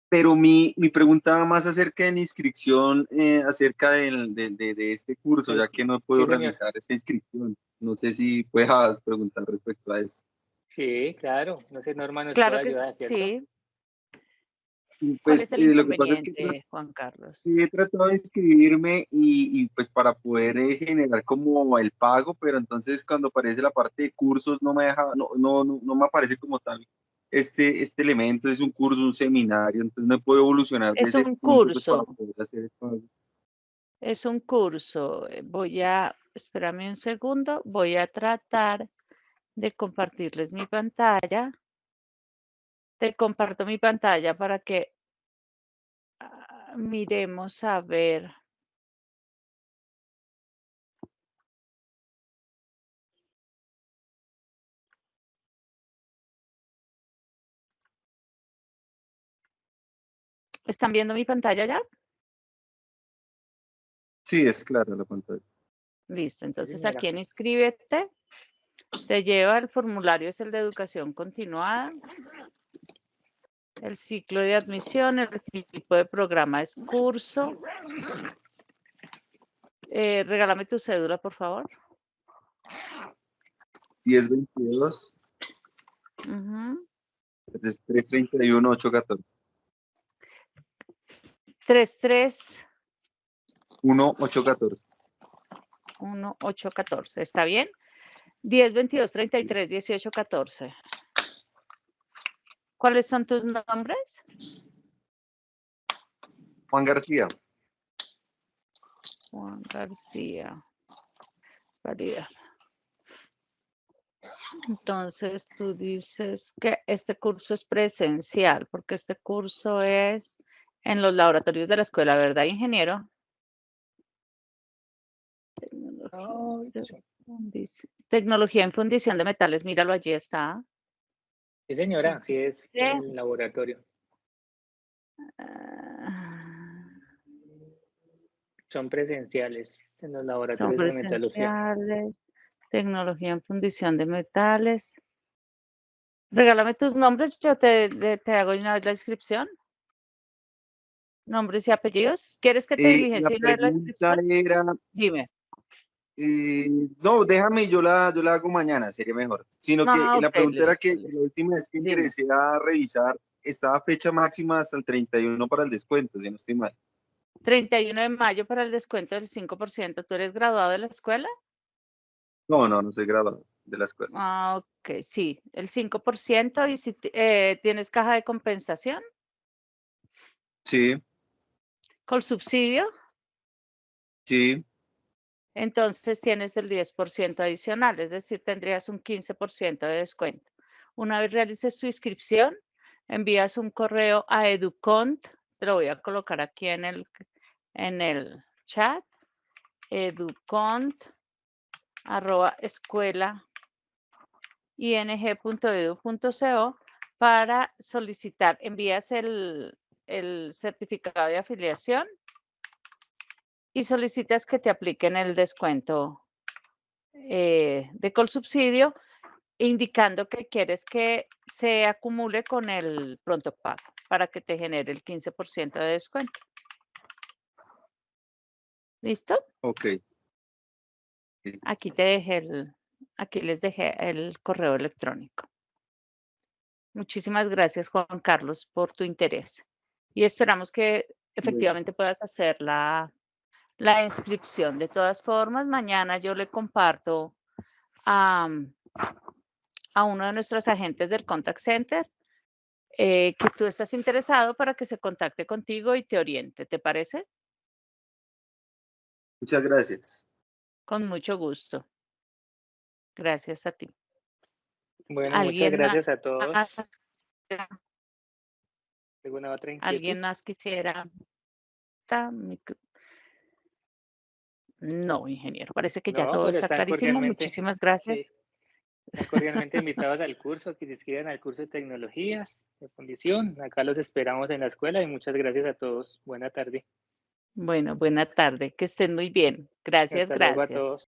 Pero mi pregunta va más acerca de la inscripción, acerca de este curso, ya que no puedo Sí, señor. realizar esa inscripción. No sé si puedas preguntar respecto a esto. Sí, claro. No sé, Norma nos puede Claro que ayudar, ¿cierto? sí. Y ¿Cuál es pues el lo que pasa es que inconveniente, Juan Carlos? sí, he tratado de inscribirme pues para poder generar como el pago, pero entonces cuando aparece la parte de cursos no me deja, no me aparece como tal este elemento, es un curso, un seminario, entonces no puedo evolucionar de Es ese un punto pues para curso, poder hacer el pago. es un curso. Espérame un segundo, voy a tratar de compartirles mi pantalla. Te comparto mi pantalla para que miremos a ver. ¿Están viendo mi pantalla ya? Sí, es clara la pantalla. Listo, Sí, entonces señora. aquí en Inscríbete te lleva el formulario, es el de educación continuada. El ciclo de admisión, el tipo de programa es curso. Regálame tu cédula, por favor. 1022 Ujú. 331 814 33 1814. 1814, ¿está bien? 10, 22, 33, 18, 14. ¿Cuáles son tus nombres? Juan García. Juan García. Validar. Entonces tú dices que este curso es presencial, porque este curso es en los laboratorios de la escuela, ¿verdad, ingeniero? Tecnología en fundición de metales, míralo, allí está. Sí, señora, sí es Bien. el laboratorio. Son presenciales en los Son laboratorios de metalurgia. presenciales, tecnología en fundición de metales. Regálame tus nombres, yo te hago una vez la inscripción. Nombres y apellidos. ¿Quieres que te La diligencie una vez la pregunta inscripción? era, Dime. no, déjame, yo la hago mañana, sería mejor. Sino que No, la ok, pregunta era listo, que listo. la última vez que Dime. ingresé a revisar, estaba fecha máxima hasta el 31 para el descuento, si no estoy mal. 31 de mayo para el descuento del 5%. ¿Tú eres graduado de la escuela? No soy graduado de la escuela. Ah, ok, sí, el 5%. ¿Y si tienes caja de compensación Sí, con subsidio? sí, Entonces tienes el 10% adicional, es decir, tendrías un 15% de descuento. Una vez realices tu inscripción, envías un correo a educont, te lo voy a colocar aquí en el chat, educont@escuela.ing.edu.co para solicitar, envías el certificado de afiliación y solicitas que te apliquen el descuento de Colsubsidio, indicando que quieres que se acumule con el pronto pago para que te genere el 15% de descuento. ¿Listo? Ok. Aquí aquí les dejé el correo electrónico. Muchísimas gracias, Juan Carlos, por tu interés. Y esperamos que efectivamente puedas hacer la inscripción. De todas formas, mañana yo le comparto a uno de nuestros agentes del Contact Center que tú estás interesado para que se contacte contigo y te oriente. ¿Te parece? Muchas gracias. Con mucho gusto. Gracias a ti. Bueno, muchas ¿Alguien más? gracias a todos. ¿Alguna otra inquietud? ¿Alguien más quisiera? No, ingeniero. Parece que ya No, todo pues está están clarísimo. cordialmente, Muchísimas gracias. sí, están cordialmente invitados al curso, que se inscriban al curso de tecnologías de fundición. Acá los esperamos en la escuela y muchas gracias a todos. Buena tarde. Bueno, buena tarde. Que estén muy bien. Gracias, Hasta luego a gracias. todos.